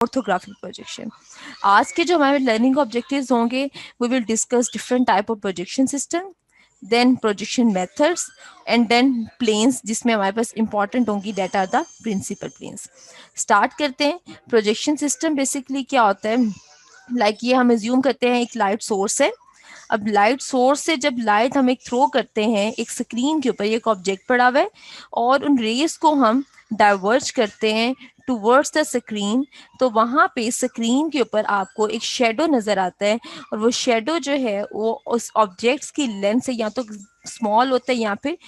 Orthographic projection. आज के जो हमारे लर्निंग ऑब्जेक्टिव्स होंगे, we will discuss different type of projection system, then projection methods and then planes, जिसमें हमारे पास इंपॉर्टेंट होंगी that are the principal planes. Start करते हैं। प्रोजेक्शन सिस्टम बेसिकली क्या होता है, ये हम एज्यूम करते हैं एक लाइट सोर्स है। अब लाइट सोर्स से जब लाइट हम एक थ्रो करते हैं एक स्क्रीन के ऊपर, एक ऑब्जेक्ट पड़ा हुआ है, और उन रेस को हम डाइवर्ज करते हैं टूवर्ड्स द स्क्रीन, तो वहाँ पे स्क्रीन के ऊपर आपको एक शेडो नज़र आता है। और वो शेडो जो है वो उस ऑब्जेक्ट्स की लेंथ से या तो स्मॉल होता है या फिर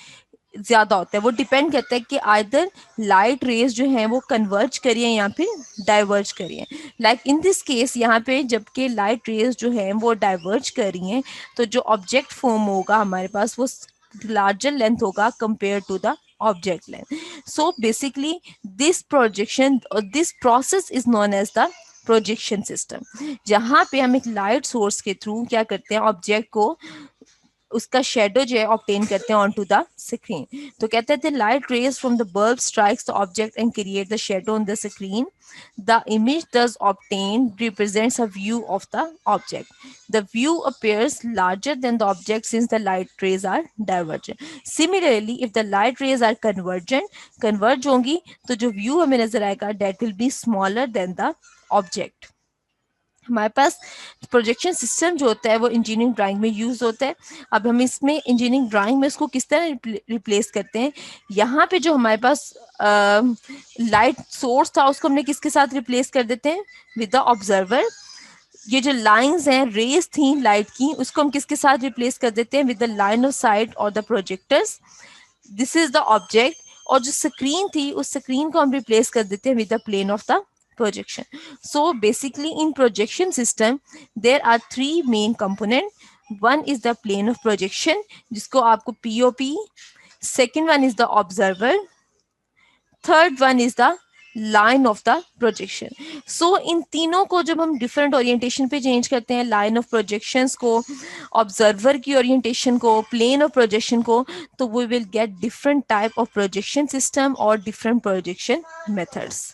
ज़्यादा होता है। वो डिपेंड करता है कि आइदर लाइट रेज जो हैं वो कन्वर्ज करिए या फिर डाइवर्ज करिए। इन दिस केस यहाँ पे जबकि लाइट रेज जो है वो डाइवर्ज कर रही हैं, तो जो ऑब्जेक्ट फॉर्म होगा हमारे पास वो लार्जर लेंथ होगा compare to the object length. So basically this process is known as the projection system, जहाँ पे हम एक लाइट सोर्स के थ्रू क्या करते हैं, ऑब्जेक्ट को उसका शेडो जो है ऑब्टेन करते हैं ऑन टू द स्क्रीन। तो कहते हैं light rays from the bulb strikes the object and create the shadow on the screen. The image thus obtained represents a view of the object. The view appears larger than the object since the light rays are divergent. Similarly, if the light rays are converge होंगी, तो जो view हमें नजर आएगा that will be smaller than the object. हमारे पास projection system जो होता है वो इंजीनियरिंग ड्राइंग में यूज होता है। अब हम इसमें इंजीनियरिंग ड्राइंग में इसको किस तरह रिप्लेस करते हैं, यहाँ पे जो हमारे पास लाइट सोर्स था उसको हमने किसके साथ रिप्लेस कर देते हैं, विद द ऑब्जर्वर। ये जो लाइंस हैं, रेज थी लाइट की, उसको हम किसके साथ रिप्लेस कर देते हैं, with the line of sight और the projectors. This is the object. और जो स्क्रीन थी उस स्क्रीन को हम रिप्लेस कर देते हैं with the plane of the projection. So basically in projection system there are three main component. One is the plane of projection जिसको आपको POP, second one is the observer, third one is the line of the projection. So इन तीनों को जब हम different orientation पे change करते हैं, लाइन ऑफ प्रोजेक्शंस को, ऑब्जर्वर की ओरिएंटेशन को, प्लेन ऑफ प्रोजेक्शन को, तो we will get different type of projection system और डिफरेंट प्रोजेक्शन मेथड्स।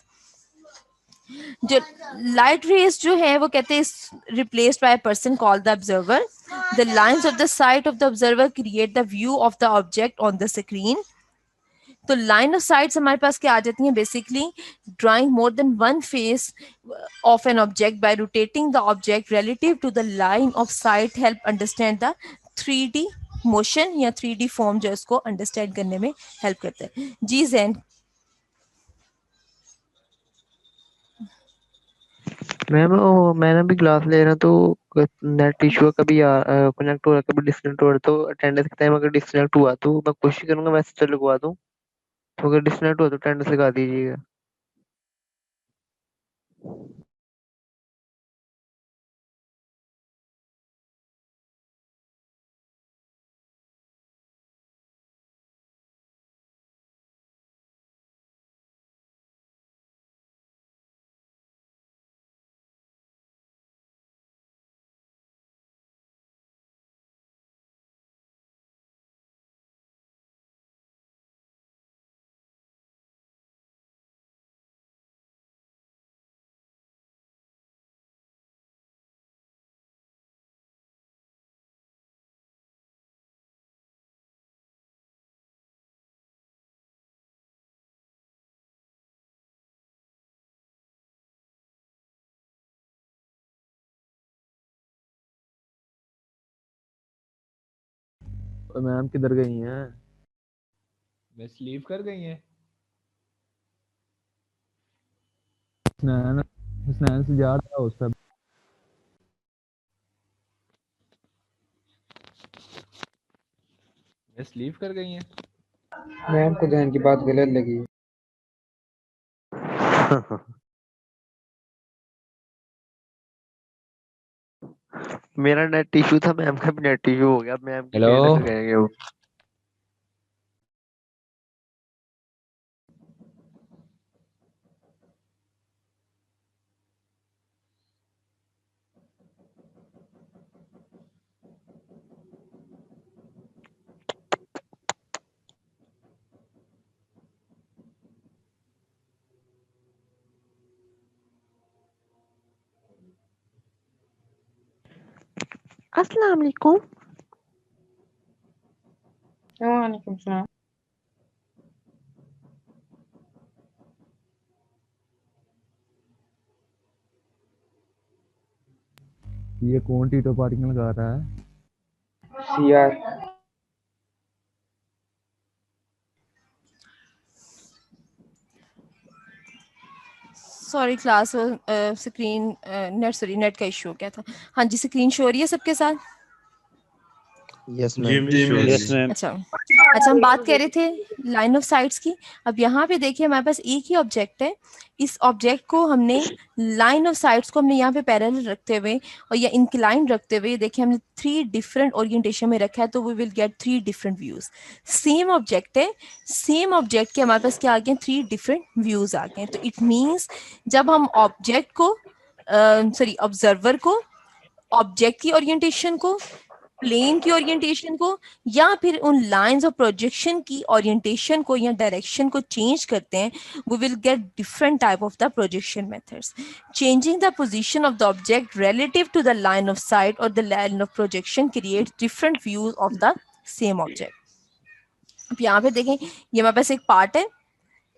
जो लाइट रेज जो है वो कहते हैं replaced by person called the observer. The lines of the sight of the observer create the view of the object on the screen. तो line of sights हमारे पास क्या आ जाती हैं, basically drawing more than one face of an object by rotating the object relative to the line of sight help understand the 3D motion या 3D form जो इसको अंडरस्टैंड करने में हेल्प करता है। जी जैन। मैम वो मैंने भी क्लास ले रहा तो नेट इशू कभी कनेक्ट हो रहा कभी डिस्कनेक्ट हो रहा, तो अटेंडेंस के टाइम अगर डिस्कनेक्ट हुआ तो मैं कोशिश करूंगा मैसेज तो लगवा दूं, तो अगर डिस्कनेक्ट हुआ तो अटेंडेंस लगा दीजिएगा। मैम किधर गई हैं? मिस लीव कर गई हैं। स्नैन स्नैन से जा रहा उसका। मिस लीव कर गई हैं। मैम को जहन की बात गलत लगी। मेरा नेट इशू था, मैम का भी नेट इशू हो गया, मैम की हेलो। कहीं तक गए वो। अस्सलाम वालेकुम। वालेकुम सलाम। ये कौन टीटो पार्टिकल गा रहा है? CR. Sorry class screen net, sorry net का इशू हो गया था। हाँ जी, स्क्रीन शो हो रही है सबके साथ? यस जी ma'am. Miss sorry. Yes ma'am. अच्छा अच्छा, हम बात कर रहे थे लाइन ऑफ साइट्स की। अब यहाँ पे देखिए हमारे पास एक ही ऑब्जेक्ट है। इस ऑब्जेक्ट को हमने लाइन ऑफ साइट्स को हमने यहाँ पे पैरेलल रखते हुए और या इंक्लाइन रखते हुए देखिए हमने 3 डिफरेंट ओरिएंटेशन में रखा है, तो we will get 3 different views. Same object है, सेम ऑब्जेक्ट के हमारे पास क्या आ गए, 3 डिफरेंट व्यूज आ गए। तो इट मीन्स जब हम ऑब्जेक्ट को सॉरी ऑब्जर्वर को, ऑब्जेक्ट की ओरिएंटेशन को, प्लेन की ओरिएंटेशन को या फिर उन लाइंस ऑफ प्रोजेक्शन की ओरिएंटेशन को या डायरेक्शन को चेंज करते हैं, we will get different type of the projection methods. Changing the position of the object relative to the line of sight or the line of projection creates different views of the same object. अब यहाँ पे देखें, ये हमारे पास एक part है।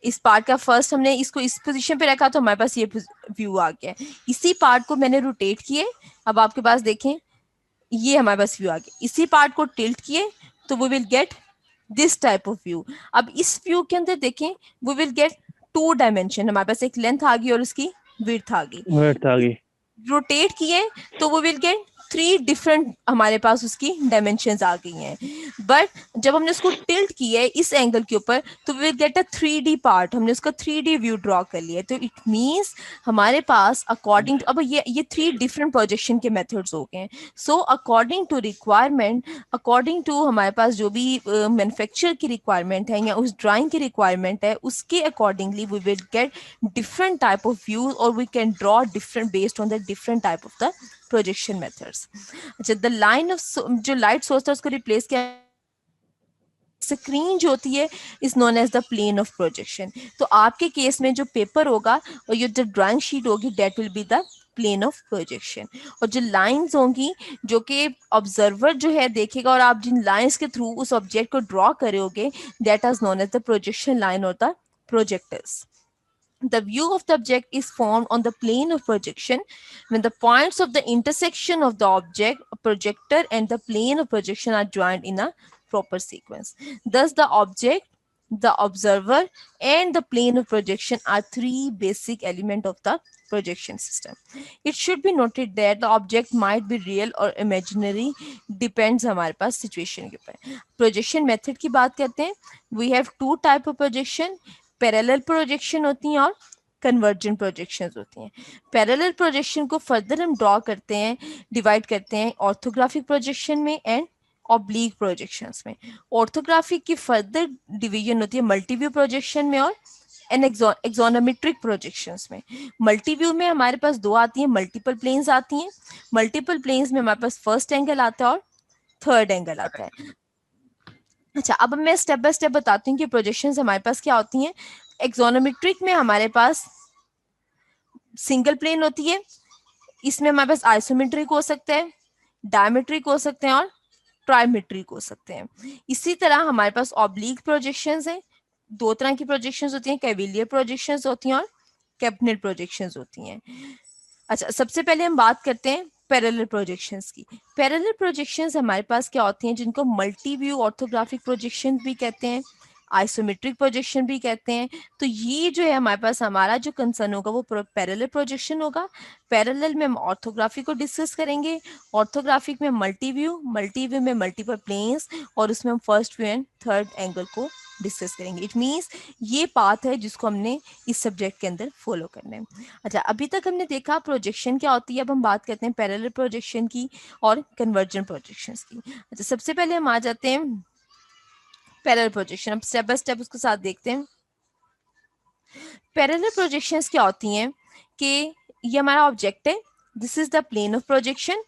इस part का फर्स्ट हमने इसको इस पोजीशन पे रखा तो हमारे पास ये व्यू आ गया। इसी पार्ट को मैंने रोटेट किए, अब आपके पास देखें ये हमारे पास व्यू आ गया। इसी पार्ट को टिल्ट किए तो we will get this type of view. अब इस व्यू के अंदर देखें वी विल गेट 2 डायमेंशन, हमारे पास एक लेंथ आ गई और उसकी विड्थ आ गई। वर्थ आ गई। रोटेट किए तो वी विल गेट 3 डिफरेंट हमारे पास उसकी डायमेंशंस आ गई हैं। बट जब हमने उसको टिल्ट किया है इस एंगल के ऊपर तो we will get a 3D part, हमने उसका 3D व्यू ड्रॉ कर लिया। तो इट मींस हमारे पास अकॉर्डिंग टू, अब ये 3 डिफरेंट प्रोजेक्शन के मेथड्स हो गए हैं। So according to requirement, according to हमारे पास जो भी मैन्युफैक्चर की रिक्वायरमेंट है या उस ड्राइंग की रिक्वायरमेंट है उसके accordingly we will get different type of views or we can draw different based on the different type of the projection methods. अच्छा, the line of जो light source था उसको replace किया, स्क्रीन जो होती है is known as the plane of projection. तो आपके केस में जो पेपर होगा और ये जो ड्राइंग शीट होगी that will be the plane of projection. और जो लाइंस होंगी जो कि ऑब्जर्वर जो है देखेगा और आप जिन लाइंस के थ्रू उस ऑब्जेक्ट को ड्रॉ करोगे that is known as the projection line और the projectors. The view of the object is formed on the plane of projection when the points of the intersection of the object, projector, and the plane of projection are joined in a proper sequence. Thus, the object, the observer, and the plane of projection are 3 basic elements of the projection system. It should be noted that the object might be real or imaginary, depends हमारे पास situation के ऊपर। Projection method की बात करते हैं, we have 2 type of projection, parallel projection होती हैं और कन्वर्जेंट प्रोजेक्शंस होती हैं। पैरेलल प्रोजेक्शन को फर्दर हम ड्रॉ करते हैं, डिवाइड करते हैं ऑर्थोग्राफिक प्रोजेक्शन में एंड ऑब्लिक प्रोजेक्शंस में। ऑर्थोग्राफिक की फर्दर डिवीजन होती है मल्टीव्यू प्रोजेक्शन में और एन एक्सोनोमेट्रिक प्रोजेक्शंस में। मल्टीव्यू में हमारे पास 2 आती हैं, मल्टीपल प्लेन्स आती हैं। मल्टीपल प्लेन्स में हमारे पास फर्स्ट एंगल आता है और थर्ड एंगल आता है। अच्छा, अब मैं स्टेप बाय स्टेप बताती हूँ कि प्रोजेक्शंस हमारे पास क्या होती हैं। एक्सोनोमेट्रिक में हमारे पास सिंगल प्लेन होती है, इसमें हमारे पास आइसोमेट्रिक हो सकता है, डायमेट्रिक हो सकते हैं और ट्राइमेट्रिक हो सकते हैं। इसी तरह हमारे पास ऑब्लिक प्रोजेक्शंस हैं, 2 तरह की प्रोजेक्शंस होती हैं, कैविलियर प्रोजेक्शंस होती हैं और कैबिनेट प्रोजेक्शंस होती हैं। अच्छा, सबसे पहले हम बात करते हैं पैरेलल प्रोजेक्शंस की। पैरेलल प्रोजेक्शंस हमारे पास क्या होती हैं जिनको मल्टी व्यू ऑर्थोग्राफिक प्रोजेक्शन भी कहते हैं, आइसोमेट्रिक प्रोजेक्शन भी कहते हैं। तो ये जो है हमारे पास हमारा जो कंसर्न होगा वो पैरेलल प्रोजेक्शन होगा। पैरेलल में हम ऑर्थोग्राफी को डिस्कस करेंगे, ऑर्थोग्राफिक में मल्टी व्यू में मल्टीपल प्लेन्स और उसमें हम first view and third angle को डिस्कस करेंगे। इट मीन्स ये पाथ है जिसको हमने इस सब्जेक्ट के अंदर फॉलो करना है। अच्छा, अभी तक हमने देखा प्रोजेक्शन क्या होती है, अब हम बात करते हैं पैरेलल प्रोजेक्शन की और कन्वर्जेंट प्रोजेक्शंस की। अच्छा, सबसे पहले हम आ जाते हैं पैरेलल प्रोजेक्शन, अब स्टेप बाय स्टेप उसके साथ देखते हैं। पैरेलल प्रोजेक्शंस क्या होती हैं कि ये हमारा ऑब्जेक्ट है, this is the plane of projection.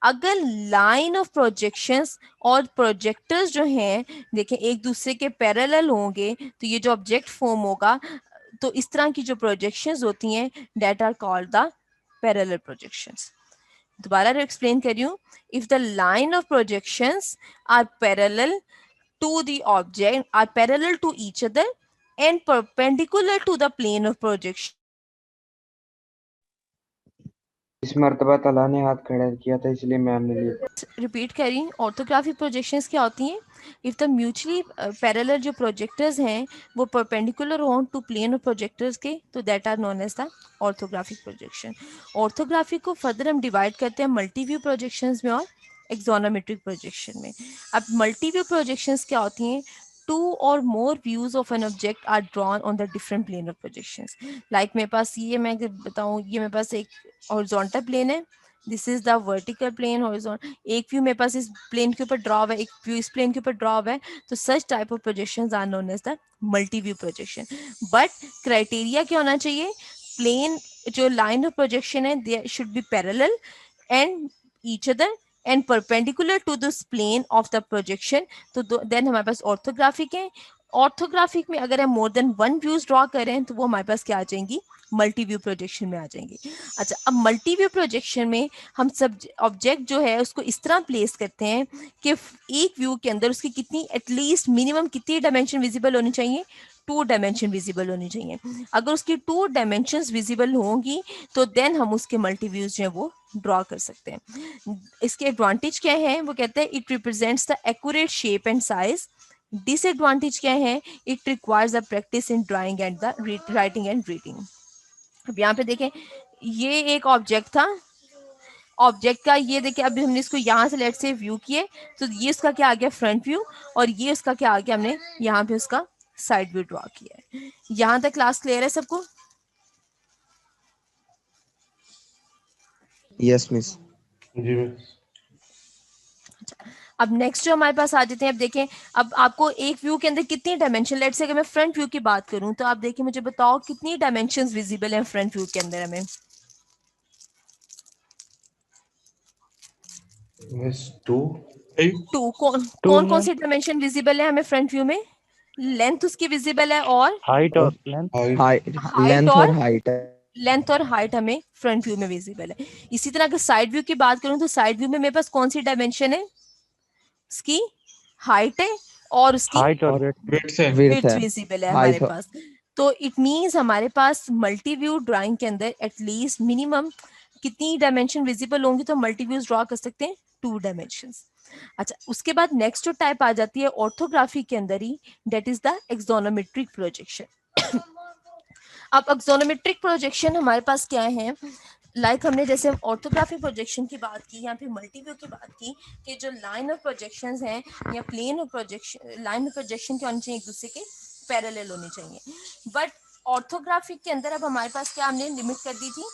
अगर लाइन ऑफ प्रोजेक्शंस और प्रोजेक्टर्स जो हैं देखें एक दूसरे के पैरेलल होंगे तो ये जो ऑब्जेक्ट फॉर्म होगा, तो इस तरह की जो प्रोजेक्शंस होती हैं that are called the parallel projections. दोबारा एक्सप्लेन कर रही हूँ. If the line of projections are parallel to the object, are parallel to each other and perpendicular to the plane of projection. इस मर्तबा तला ने हाथ खड़ा किया था इसलिए मैम ने लिया. रिपीट करी, ऑर्थोग्राफिक प्रोजेक्शंस क्या होती हैं? इफ द म्यूचुअली पैरेलल जो प्रोजेक्टर्स हैं वो परपेंडिकुलर हों टू प्लेन ऑफ प्रोजेक्टर्स के, तो that are known as the orthographic projection. Orthographic को फर्दर हम डिवाइड करते हैं मल्टी व्यू प्रोजेक्शंस में और एक्सोनोमेट्रिक प्रोजेक्शन में. अब मल्टी व्यू प्रोजेक्शंस क्या होती हैं? two or more views of an object are drawn on the different plane of projections. Like मेरे पास ये, मैं अगर बताऊँ, ये मेरे पास एक horizontal plane है, this is the vertical plane, horizontal. एक व्यू मेरे पास इस प्लेन के ऊपर ड्रॉ है, एक व्यू इस प्लेन के ऊपर ड्रॉ है, तो such type of projections are known as the multi view projection. But criteria क्या होना चाहिए? प्लेन जो लाइन ऑफ प्रोजेक्शन है they should be parallel and each other and perpendicular to this plane of the projection. तो then हमारे पास orthographic है. Orthographic में अगर हम more than one views draw करें तो वो हमारे पास क्या आ जाएंगी? मल्टी व्यू प्रोजेक्शन में आ जाएंगे. अच्छा, अब मल्टी व्यू प्रोजेक्शन में हम सब ऑब्जेक्ट जो है उसको इस तरह प्लेस करते हैं कि एक व्यू के अंदर उसकी कितनी एटलीस्ट मिनिमम कितनी डायमेंशन विजिबल होनी चाहिए? 2 डायमेंशन विजिबल होनी चाहिए. अगर उसकी 2 डायमेंशंस विजिबल होंगी तो देन हम उसके मल्टी व्यूज जो है वो ड्रॉ कर सकते हैं. इसके एडवांटेज क्या है? वो कहते हैं it represents the accurate shape and size. Disadvantage क्या है? It requires the practice in drawing and the writing and reading. अब यहाँ पे देखें, ये एक ऑब्जेक्ट था. ऑब्जेक्ट का ये देखिए, अभी हमने इसको यहाँ से लेट से व्यू किए तो ये उसका क्या आ गया? Front view. और ये उसका क्या आ गया? हमने यहाँ पे उसका साइड व्यू ड्रॉ किया है. यहाँ तक क्लास क्लियर है सबको? Yes, miss. जी मिस. अब नेक्स्ट जो हमारे पास आ जाते हैं, अब देखें, अब आपको एक व्यू के अंदर कितनी डायमेंशन, लेट से अगर मैं फ्रंट व्यू की बात करूं तो आप देखिए, मुझे बताओ कितनी डायमेंशंस विजिबल हैं फ्रंट व्यू के अंदर हमें? मिस 2. टू. कौन कौन सी डायमेंशन विजिबल है हमें फ्रंट व्यू में? लेंथ उसकी विजिबल है और हाइट और लेंथ. Height, हाइट length और और height. लेंथ और हाइट हमें फ्रंट व्यू में विजिबल है. इसी तरह अगर साइड व्यू की बात करूं तो साइड व्यू में मेरे पास कौन सी डायमेंशन है? उसकी हाइट है और उसकी हाइट और वेट से. Width विड्थ है. विजिबल है हमारे Height. पास. तो इट मींस हमारे पास मल्टी व्यू ड्राइंग के अंदर एटलीस्ट मिनिमम कितनी डायमेंशन विजिबल होंगी तो मल्टी व्यूज ड्रॉ कर सकते हैं? 2 डायमेंशंस. अच्छा, उसके बाद नेक्स्ट जो टाइप आ जाती है ऑर्थोग्राफी के अंदर ही, that is the axonometric projection. अब एक्सोनोमेट्रिक प्रोजेक्शन हमारे पास क्या है? लाइक हमने जैसे ऑर्थोग्राफिक प्रोजेक्शन की बात की या फिर मल्टी व्यू की बात की कि जो लाइन ऑफ प्रोजेक्शंस हैं या plane of projection, line of projection क्या होनी चाहिए? एक दूसरे के पैरेलल होनी चाहिए. बट ऑर्थोग्राफिक के अंदर अब हमारे पास क्या हमने लिमिट कर दी थी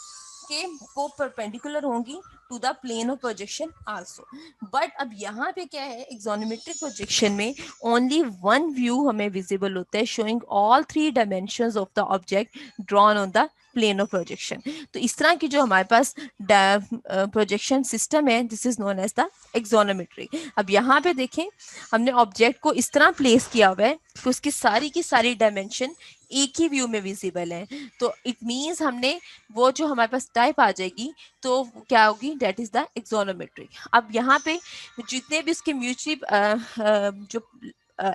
कि वो परपेंडिकुलर होंगी to the plane of projection also. But अब यहाँ पे क्या है? एक्सोनोमेट्रिक प्रोजेक्शन में ओनली वन व्यू हमें विजिबल होता है showing all 3 dimensions of the object drawn on the plane of projection. तो इस तरह की जो हमारे पास प्रोजेक्शन सिस्टम है, this is known as the axonometric. अब यहाँ पे देखें, हमने ऑब्जेक्ट को इस तरह प्लेस किया हुआ है कि उसकी सारी की सारी डायमेंशन एक ही व्यू में विजिबल है. तो इट मींस हमने वो जो हमारे पास टाइप आ जाएगी तो क्या होगी? That is the axonometric. अब यहाँ पे जितने भी उसके म्यूचुअली जो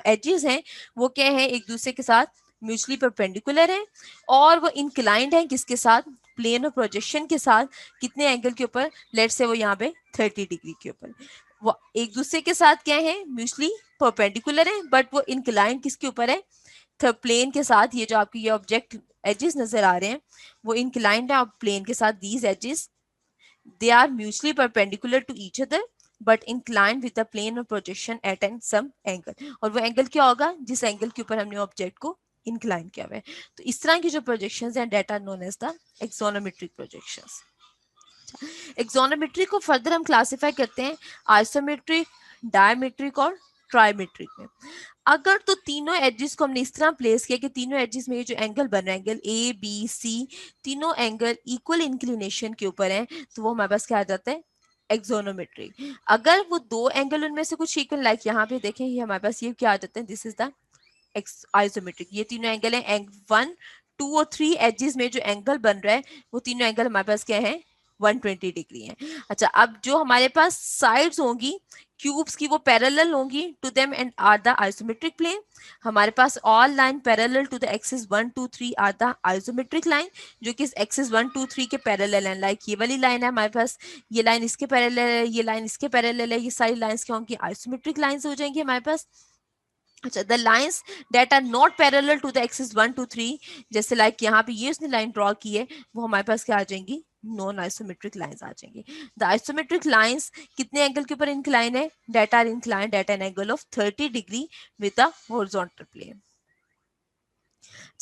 एजेस हैं वो क्या है? एक दूसरे के साथ म्यूचुअली परपेंडिकुलर है और वो इंक्लाइंड है किसके साथ? प्लेन ऑफ प्रोजेक्शन के साथ. कितने एंगल के ऊपर? लेट्स से वो यहाँ पे 30 डिग्री के ऊपर. वो एक दूसरे के साथ क्या है? म्यूचुअली परपेंडिकुलर है, बट वो इंक्लाइंड किसके ऊपर है? प्लेन के साथ. ये जो आपके ये ऑब्जेक्ट एजेस नजर आ रहे हैं वो इंक्लाइंड है प्लेन के साथ. These axes they are mutually perpendicular to each other but inclined with the plane of projection at an some angle. और वो एंगल क्या होगा? जिस एंगल के ऊपर हमने ऑब्जेक्ट को इंक्लाइन किया हुआ है. तो इस तरह की जो प्रोजेक्शंस हैं that are known as the axonometric projections. Axonometric को फर्दर हम क्लासिफाई करते हैं आइसोमेट्रिक, डायमेट्रिक और ट्राइमेट्रिक में. अगर तो तीनों एजेस को हमने इस तरह प्लेस किया कि तीनों एजेस में ये जो एंगल बन रहा है, एंगल ए बी सी, तीनों एंगल इक्वल इंक्लिनेशन के ऊपर हैं, तो वो हमारे पास क्या आ जाता है? एक्सोनोमेट्रिक. अगर वो दो एंगल उनमें से कुछ इक्वल, लाइक यहाँ पे देखें, ये हमारे पास ये क्या आ जाता है? This is the isometric. ये तीनों एंगल हैं, 1, 2 और 3 एजेस में जो एंगल बन रहा है वो तीनों एंगल हमारे पास क्या है? 120 डिग्री है। अच्छा, अब जो हमारे पास साइड्स होंगी क्यूब्स की वो पैरेलल होंगी to them and are the isometric plane. हमारे पास all line parallel to the axis 1 2 3 are the isometric line, जो कि इस एक्सिस 1 2 3 के पैरेलल है। लाइक ये वाली लाइन है हमारे पास, ये लाइन इसके पैरेलल है, ये लाइन इसके पैरेलल है, ये सारी लाइंस क्या होंगी, आइसोमेट्रिक लाइंस हो जाएंगी हमारे पास। अच्छा, the lines that are not parallel to the axis 1 2 3, जैसे लाइक यहाँ पे ये उसने लाइन ड्रॉ की है, वो हमारे पास क्या आ जाएंगी, नॉन आइसोमेट्रिक लाइंस आ जाएंगी। द आइसोमेट्रिक लाइंस कितने एंगल के ऊपर इंक्लाइन है, that are inclined at an angle of 30 degree with a horizontal plane.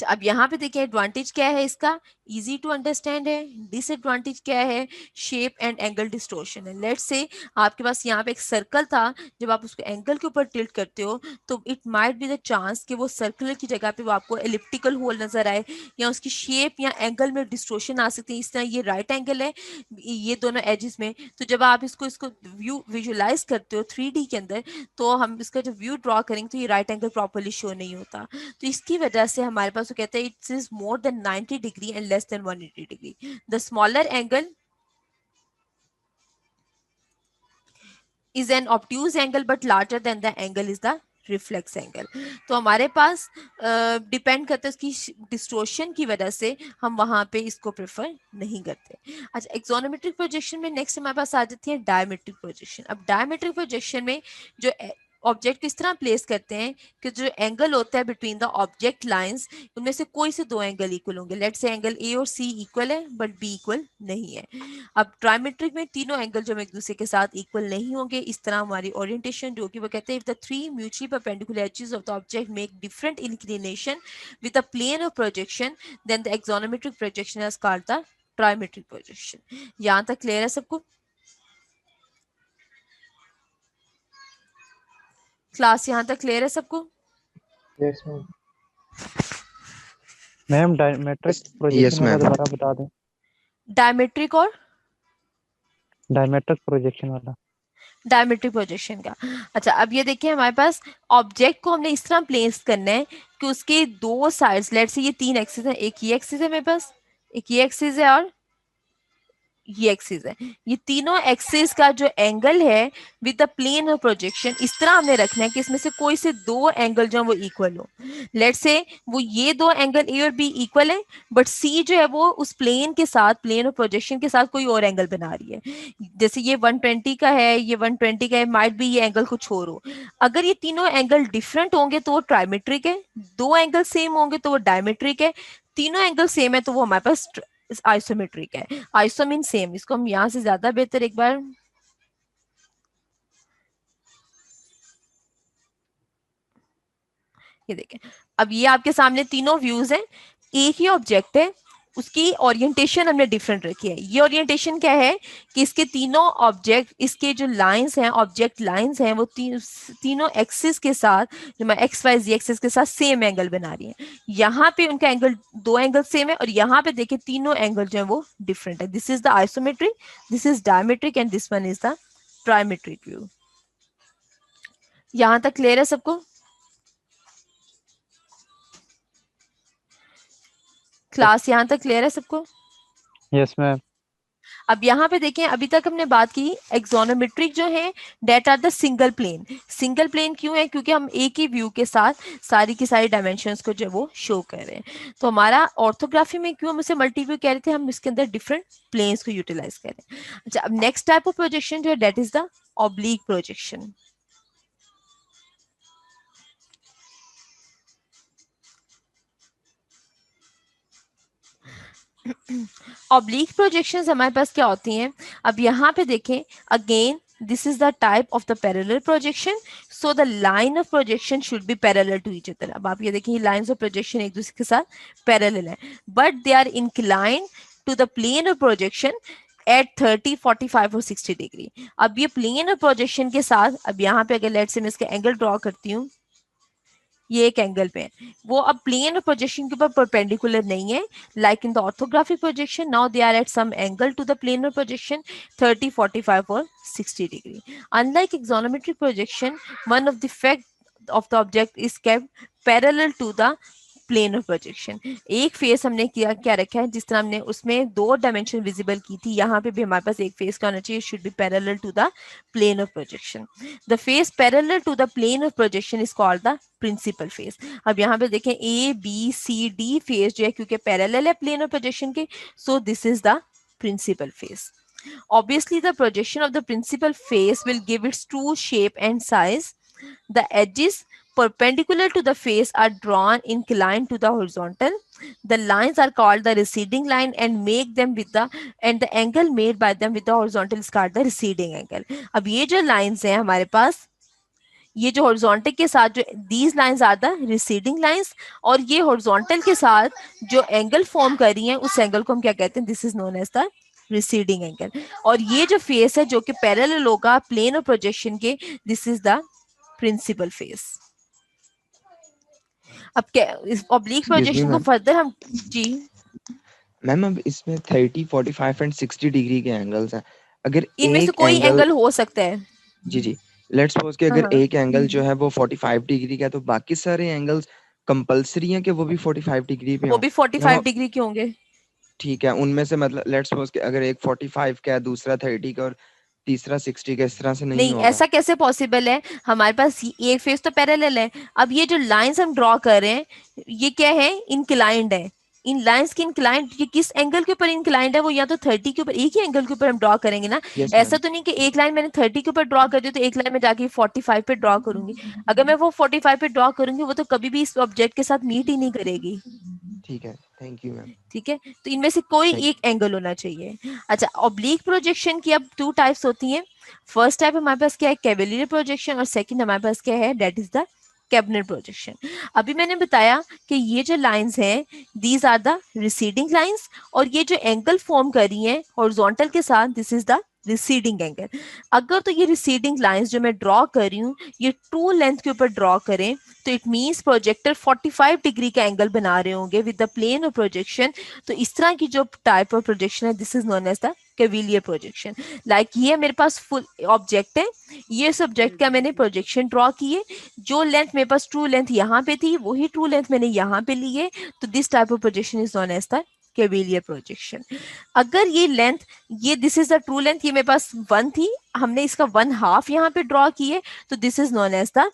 अब यहाँ पे देखिए एडवांटेज क्या है इसका, इजी टू अंडरस्टैंड है। डिसएडवांटेज क्या है, शेप एंड एंगल डिस्टोर्शन है। लेट्स से आपके पास यहाँ पे एक सर्कल था, जब आप उसको एंगल के ऊपर टिल्ट करते हो तो it might be the chance कि वो सर्कुलर की जगह पे वो आपको एलिप्टिकल होल नजर आए, या उसकी शेप या एंगल में डिस्टोर्शन आ सकती है। इस तरह ये राइट एंगल है ये दोनों एजेस में, तो जब आप इसको व्यू विजुलाइज करते हो 3D के अंदर, तो हम इसका जो व्यू ड्रॉ करेंगे तो ये राइट एंगल प्रॉपरली शो नहीं होता। तो इसकी वजह से हमारे पास वो कहते हैं it's is more than 90 degree and less than 180 degree. The smaller angle is an obtuse angle but larger than the angle is the reflex angle. तो हमारे पास डिपेंड करता है उसकी डिस्टोर्शन की वजह से हम वहां पे इसको प्रेफर नहीं करते। अच्छा, एक्सोनोमेट्रिक प्रोजेक्शन में नेक्स्ट हमारे पास आ जाती है डायमेट्रिक प्रोजेक्शन। अब डायमेट्रिक प्रोजेक्शन में जो ऑब्जेक्ट इस तरह प्लेस करते हैं कि जो एंगल होता है बिटवीन द ऑब्जेक्ट लाइंस, उनमें से कोई से दो एंगल इक्वल होंगे। लेट्स से एंगल ए और सी इक्वल है बट बी इक्वल नहीं है। अब ट्राइमेट्रिक में तीनों एंगल जो एक दूसरे के साथ इक्वल नहीं होंगे। इस तरह हमारी ओरिएंटेशन जो कि वो कहते हैं if the three mutually perpendicular axes of the object make different inclination with the plane of projection then the axonometric projection is called the trimetric projection. यहाँ तक क्लियर है सबको? क्लास यहाँ तक क्लियर है सबको? Yes ma'am. Ma'am dimetric projection वाला दोबारा बता दें। डायमेट्रिक और डायमेट्रिक प्रोजेक्शन वाला। डायमेट्रिक प्रोजेक्शन का। अच्छा, अब ये देखिए हमारे पास ऑब्जेक्ट को हमने इस तरह प्लेस करना है कि उसके दो साइड्स, लेट्स से ये तीन एक्सिस है, एक ये एक्सिस है मेरे पास, एक ये एक्सिस है और ये एक्सिस है। ये तीनों एक्सिस का जो एंगल है with the plane of projection इस तरह हमने रखना है कि इसमें से कोई से दो एंगल जो है वो इक्वल हो। लेट्स से वो ये दो एंगल ए और बी इक्वल है, बट सी जो है वो उस प्लेन के साथ, प्लेन ऑफ प्रोजेक्शन के साथ कोई और एंगल बना रही है। जैसे ये 120 का है, ये 120 का है, माइट बी ये एंगल कुछ और हो। अगर ये तीनों एंगल डिफरेंट होंगे तो वो ट्राइमेट्रिक है, दो एंगल सेम होंगे तो वो डायमेट्रिक है, तीनों एंगल सेम है तो वो हमारे पास आइसोमेट्रिक है। आइसो मीन सेम, इसको हम यहां से ज्यादा बेहतर एक बार ये देखें। अब ये आपके सामने तीनों व्यूज हैं, एक ही ऑब्जेक्ट है, उसकी ओरिएंटेशन हमने डिफरेंट रखी है। ये ओरिएंटेशन क्या है कि इसके तीनों ऑब्जेक्ट, इसके जो लाइंस हैं, ऑब्जेक्ट लाइंस हैं, वो तीनों एक्सिस के साथ, जो मैं एक्स वाई जी एक्सिस के साथ सेम एंगल बना रही है। यहाँ पे उनका एंगल, दो एंगल सेम है, और यहाँ पे देखिए तीनों एंगल जो है वो डिफरेंट है। This is the isometric, this is dimetric and this one is the trimetric view. यहां तक क्लियर है सबको? क्लास यहां तक क्लियर है सबको? Yes ma'am. अब यहाँ पे देखें, अभी तक हमने बात की एक्सोनोमेट्रिक जो है that are the single plane. Single plane क्यों है? क्योंकि हम एक ही व्यू के साथ सारी की सारी डायमेंशंस को जो वो शो कर रहे हैं। तो हमारा ऑर्थोग्राफी में क्यों हम इसे मल्टी व्यू कह रहे थे, हम इसके अंदर डिफरेंट प्लेन्स को यूटिलाइज कर रहे हैं। अच्छा, अब नेक्स्ट टाइप ऑफ प्रोजेक्शन जो है that is the oblique projection. Oblique projections हमारे पास क्या होती हैं? अब यहाँ पे देखें, again this is the type of the parallel projection, so the line of projection should be parallel to each other. अब आप ये देखिए, लाइंस ऑफ प्रोजेक्शन एक दूसरे के साथ पैरेलल है, but they are inclined to the plane of projection at 30, 45 और 60 डिग्री। अब ये प्लेन ऑफ प्रोजेक्शन के साथ, अब यहाँ पे अगर लेट से मैं इसका एंगल ड्रॉ करती हूँ, ये एक एंगल पे है, वो अब प्लेन ऑफ प्रोजेक्शन के ऊपर परपेंडिकुलर नहीं है। Like in the orthographic projection, now they are at some angle to the plane of projection 30, 45 और 60 degree. Unlike axonometric projection, one of the effect of the object is kept parallel to the plane of projection. एक face हमने क्या रखा है, जिस तरह हमने उसमें 2 डायमेंशन विजिबल की थी, यहाँ पे भी हमारे पास एक फेस क्या होना चाहिए, should be parallel to the plane of projection. The face parallel to the plane of projection is called the principal face. अब यहाँ पे देखें A B C D face जो है क्योंकि पैरेलल है प्लेन ऑफ प्रोजेक्शन के, so this is the principal face. Obviously, the projection of the principal face will give its true shape and size. The edges perpendicular to the face are drawn inclined to the horizontal. The lines are called the receding line and the angle made by them with the horizontal is called the receding angle. अब ये जो lines हैं हमारे पास, ये जो horizontal के साथ जो these lines are the receding lines, और ये हॉरिजॉन्टल के साथ जो एंगल फॉर्म कर रही हैं उस एंगल को हम क्या कहते हैं, this is known as the receding angle. और ये जो फेस है जो कि पैरेलल होगा प्लेन ऑफ प्रोजेक्शन के, this is the principal face. अब क्या इस ऑब्लिक प्रोजेक्शन को फर्दर हम जी मैम अब इसमें 30, 45 एंड 60 डिग्री के एंगल्स हैं। अगर इनमें से कोई एंगल हो सकता है। जी लेट्स सपोज कि अगर एक एंगल जो है वो 45 डिग्री का है तो बाकी सारे एंगल्स कंपलसरी हैं कि वो भी 45 डिग्री पे वो भी 45 डिग्री के होंगे। ठीक है, उनमें से मतलब लेट्स सपोज कि अगर एक 45 का है, दूसरा 30 का और तीसरा 60 का, इस तरह से नहीं होगा। ऐसा कैसे पॉसिबल है, हमारे पास एक फेस तो पैरेलल है। अब ये जो लाइंस हम ड्रॉ कर रहे हैं ये क्या है, इंक्लाइंड है। इन लाइंस की इंक्लाइंड, ये किस एंगल के ऊपर इंक्लाइंड है, वो या तो 30 के ऊपर, एक ही एंगल के ऊपर हम ड्रॉ करेंगे ना। ऐसा तो नहीं कि एक लाइन मैंने 30 के ऊपर ड्रॉ कर दी तो एक लाइन में जाके 45 पे ड्रॉ करूंगी। अगर मैं वो 45 पे ड्रॉ करूंगी वो तो कभी भी इस ऑब्जेक्ट के साथ मीट ही नहीं करेगी। ठीक है, थैंक यू मैम। ठीक है, तो इनमें से कोई एक एंगल होना चाहिए। अच्छा, ऑब्लिक प्रोजेक्शन की अब 2 टाइप्स होती हैं। फर्स्ट टाइप हमारे पास क्या है, कैविलियर प्रोजेक्शन, और सेकंड हमारे पास क्या है, that is the cabinet projection. अभी मैंने बताया कि ये जो लाइंस हैं these are the receding lines, और ये जो एंगल फॉर्म कर रही हैं हॉरिजॉन्टल के साथ, this is the receding angle. अगर तो ये रिसीडिंग लाइंस जो मैं ड्रॉ कर रही हूँ ये ट्रू लेंथ के ऊपर ड्रॉ करें तो इट मींस प्रोजेक्टर 45 डिग्री का एंगल बना रहे होंगे with the plane of projection. तो इस तरह की जो टाइप ऑफ प्रोजेक्शन है this is known as the cavalier projection. Like ये मेरे पास फुल ऑब्जेक्ट है, ये इस ऑब्जेक्ट का मैंने प्रोजेक्शन ड्रॉ किए, जो लेंथ मेरे पास ट्रू लेंथ यहाँ पे थी वही ट्रू लेंथ मैंने यहाँ पे ली है, तो this type of projection is known as the cavalier projection. अगर ये लेंथ, ये this is the true length, ये मेरे पास 1 थी, हमने इसका 1/2 यहाँ पे ड्रॉ की है, तो this is known as the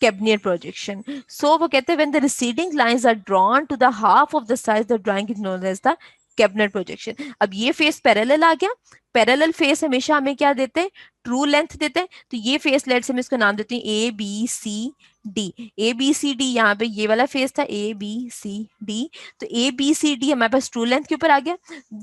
cabinet projection. So वो कहते हैं when the receding lines are drawn to the half of the size the drawing is known as the cabinet projection. अब ये फेस पैरेलल आ गया, parallel face हमेशा हमें क्या देते हैं, ट्रू लेंथ देते हैं। तो ये फेस लेट से मैं इसको नाम देती हूँ A B C D. A B C D, यहाँ पे ये वाला फेस था ए बी सी डी, तो ए बी सी डी हमारे पास ट्रू लेंथ के ऊपर आ गया।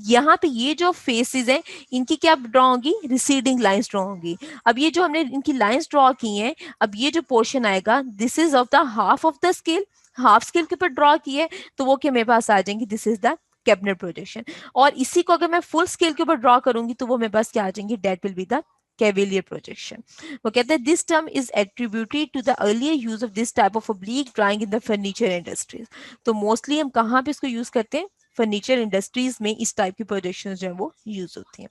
यहाँ पे ये जो फेसेस हैं इनकी क्या ड्रॉ होगी, रिसीडिंग लाइंस ड्रॉ होंगी। अब ये जो हमने इनकी लाइंस ड्रॉ की हैं, अब ये जो पोर्शन आएगा this is of the half of the scale, half scale के ऊपर ड्रॉ की है, तो वो क्या मेरे पास आ जाएंगे, this is the cabinet projection. और इसी को अगर मैं फुल स्केल के ऊपर ड्रॉ करूंगी तो वो मेरे पास क्या आ जाएंगे, that will be the cavalier projection. वो कहते हैं this term is attributed to the earlier use of this type of oblique drawing in the furniture industries. तो मोस्टली हम कहाँ पे इसको यूज करते हैं, फर्नीचर इंडस्ट्रीज में इस टाइप की प्रोजेक्शन जो है वो यूज होती हैं।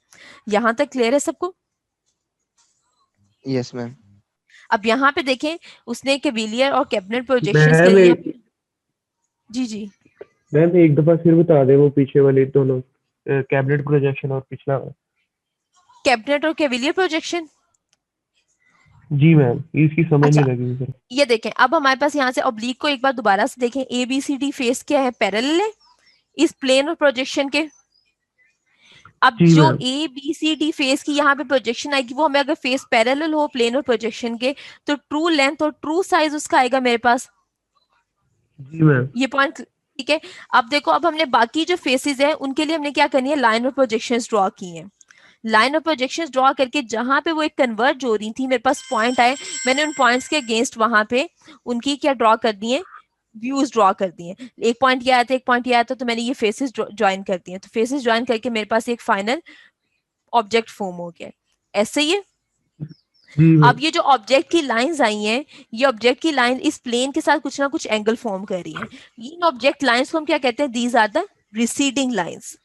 यहाँ तक क्लियर है सबको? Yes ma'am. अब यहाँ पे देखें उसने कैविलियर और कैबिनेट प्रोजेक्शन के लिए, जी जी मैम एक दफा फिर बता दे वो पीछे वाले दोनों, कैबिनेट प्रोजेक्शन और पिछला। कैबिनेट और कैविलियर प्रोजेक्शन। जी मैम, इसकी समझ नहीं लगी मुझे। ये देखें, अब हमारे पास यहाँ से ऑब्लिक को एक बार दोबारा से देखें, A B C D face क्या है, पैरेलल है इस प्लेन और प्रोजेक्शन के। अब जो A B C D face की यहाँ पे प्रोजेक्शन आएगी वो हमें अगर फेस पैरेलल हो प्लेन और प्रोजेक्शन के तो ट्रू लेंथ और ट्रू साइज उसका आएगा मेरे पास। जी मैम। ये पॉइंट ठीक है। अब देखो, अब हमने बाकी जो फेसेस हैं उनके लिए हमने क्या करनी है, लाइन और प्रोजेक्शंस ड्रॉ की हैं। लाइन ऑफ प्रोजेक्शंस ड्रॉ करके जहां पे वो एक कन्वर्ज हो रही थी, मेरे पास पॉइंट आए, मैंने उन पॉइंट्स के अगेंस्ट वहां पे उनकी क्या ड्रॉ कर दी है, व्यूज ड्रॉ कर दिए। एक पॉइंट ये आया था, एक पॉइंट ये आया था, तो मैंने ये फेसेस ज्वाइन कर दिए। तो फेसेस ज्वाइन करके मेरे पास एक फाइनल ऑब्जेक्ट फॉर्म हो गया। ऐसे ही है। अब ये जो ऑब्जेक्ट की लाइंस आई हैं, ये ऑब्जेक्ट की लाइन इस प्लेन के साथ कुछ ना कुछ एंगल फॉर्म कर रही है। इन ऑब्जेक्ट लाइंस को हम क्या कहते हैं, these are the receding lines.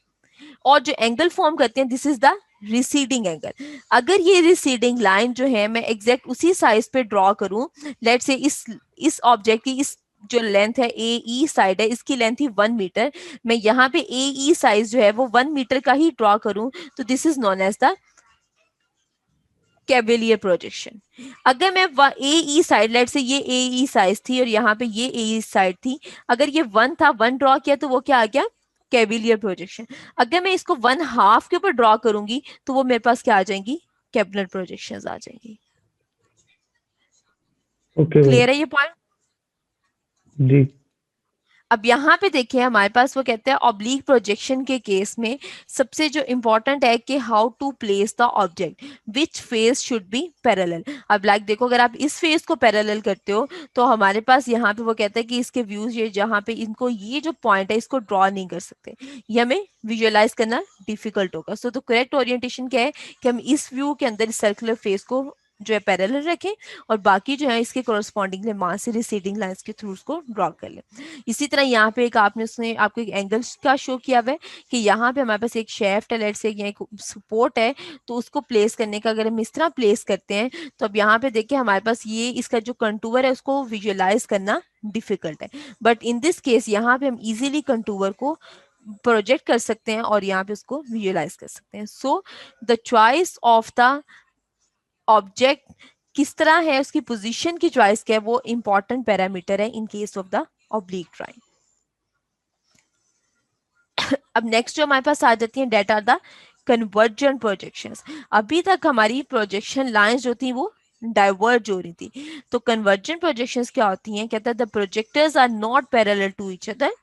और जो एंगल फॉर्म करते हैं this is the receding angle. अगर ये रिसीडिंग लाइन जो है मैं एग्जैक्ट उसी साइज पे ड्रॉ करूं, लेट्स से इस ऑब्जेक्ट की इस जो लेंथ है ए ई साइड है इसकी लेंथ ही 1 मीटर, मैं यहाँ पे ए ई साइज जो है वो 1 मीटर का ही ड्रॉ करूं तो this is known as the cavalier projection. अगर मैं ए ई साइड, लेट से ये ए ई साइज थी और यहाँ पे ये ए ई साइड थी, अगर ये 1 था, 1 ड्रॉ किया तो वो क्या आ गया, कैवेलियर प्रोजेक्शन। अगर मैं इसको 1/2 के ऊपर ड्रॉ करूंगी तो वो मेरे पास क्या आ जाएंगी, कैबिनेट प्रोजेक्शंस आ जाएंगी। ओके क्लियर है ये पॉइंट? जी। अब यहाँ पे देखिए हमारे पास वो कहते हैं ऑब्लिक प्रोजेक्शन के केस में सबसे जो इम्पोर्टेंट है कि how to place the object, which face should be parallel. अब लाइक देखो अगर आप इस फेस को पैरेलल करते हो तो हमारे पास यहाँ पे वो कहता है कि इसके व्यूज ये जहाँ पे इनको ये जो पॉइंट है इसको ड्रॉ नहीं कर सकते, ये हमें विजुअलाइज करना डिफिकल्ट होगा। सो तो करेक्ट ओरिएंटेशन क्या है कि हम इस व्यू के अंदर सर्कुलर फेस को जो है पैरेलल रखें और बाकी जो है इसके कोरस्पॉन्डिंग वहां से रिसीडिंग लाइंस के थ्रू उसको ड्रॉ कर लें। इसी तरह यहाँ पे एक आपने उसने आपको एक एंगल का शो किया हुआ है कि यहाँ पे हमारे पास एक शेफ्ट है, लेट से एक सपोर्ट है, तो उसको प्लेस करने का अगर हम इस तरह प्लेस करते हैं तो अब यहाँ पे देखिए हमारे पास ये इसका जो कंटूर है उसको विजुअलाइज करना डिफिकल्ट है, बट इन दिस केस यहाँ पे हम इजीली कंटूर को प्रोजेक्ट कर सकते हैं और यहाँ पे उसको विजुअलाइज कर सकते हैं। So the choice of the object किस तरह है, उसकी पोजीशन की चॉइस क्या है, वो इंपॉर्टेंट पैरामीटर है in case of the oblique drawing. अब नेक्स्ट जो हमारे पास आ जाती है that are the convergent projections. अभी तक हमारी प्रोजेक्शन लाइंस जो थी वो डाइवर्ज हो रही थी, तो कन्वर्जेंट प्रोजेक्शंस क्या होती हैं, कहता है the projectors are not parallel to each other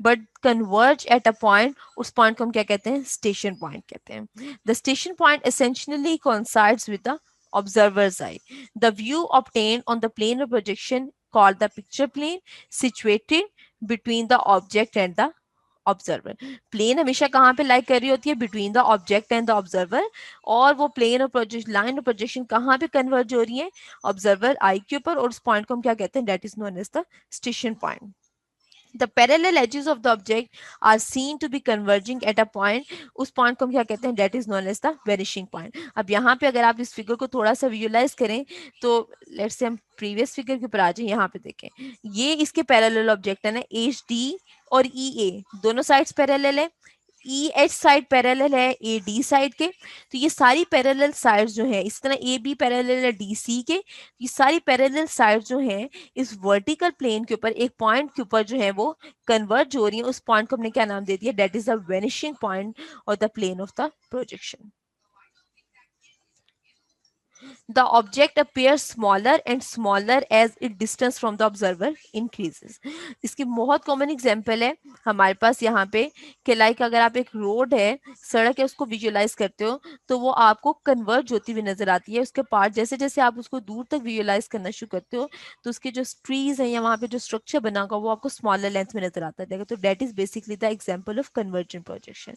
but converge at a point. उस पॉइंट को हम क्या कहते हैं, स्टेशन पॉइंट कहते हैं। The station point essentially coincides with the observer's eye. The view obtained on the plane of projection called the picture plane situated between the object and the observer. Plane हमेशा कहाँ पे like कर रही होती है, between the object and the observer, और वो plane और प्रोजेक्शन लाइन और प्रोजेक्शन कहाँ पे कन्वर्ज हो रही है, ऑब्जर्वर आई के ऊपर, और उस पॉइंट को हम क्या कहते हैं, that is known as the station point. The parallel edges of the object are seen to be converging at a point. उस पॉइंट को हम क्या कहते हैं, that is known as the vanishing point. अब यहाँ पे अगर आप इस फिगर को थोड़ा सा विजुअलाइज करें तो लेट्स से हम प्रीवियस फिगर के ऊपर आ जाए, यहाँ पे देखें ये इसके पैरेलल ऑब्जेक्ट है ना, एच डी और ई ए दोनों साइड्स पैरेलल है, ई एच साइड पैरेलल है ए डी साइड के, तो ये सारी पैरेलल साइड्स जो है, इस तरह ए बी पैरेलल है डी सी के, ये सारी पैरेलल साइड्स जो हैं इस वर्टिकल प्लेन के ऊपर एक पॉइंट के ऊपर जो है वो कन्वर्ज हो रही है। उस पॉइंट को हमने क्या नाम दे दिया, that is the vanishing point और the plane of the projection. The object appears smaller and smaller as its distance from the observer increases. इसकी बहुत कॉमन एग्जांपल है हमारे पास यहाँ पे कि लाइक अगर आप एक रोड है, सड़क है, उसको विजुअलाइज करते हो तो वो आपको कन्वर्ज होती हुई नजर आती है। उसके पार्ट जैसे जैसे आप उसको दूर तक विजुअलाइज करना शुरू करते हो तो उसके जो ट्रीज हैं या वहाँ पे जो स्ट्रक्चर बना होगा वो आपको स्मॉलर लेंथ में नजर आता है। तो that is basically the example of convergent projection.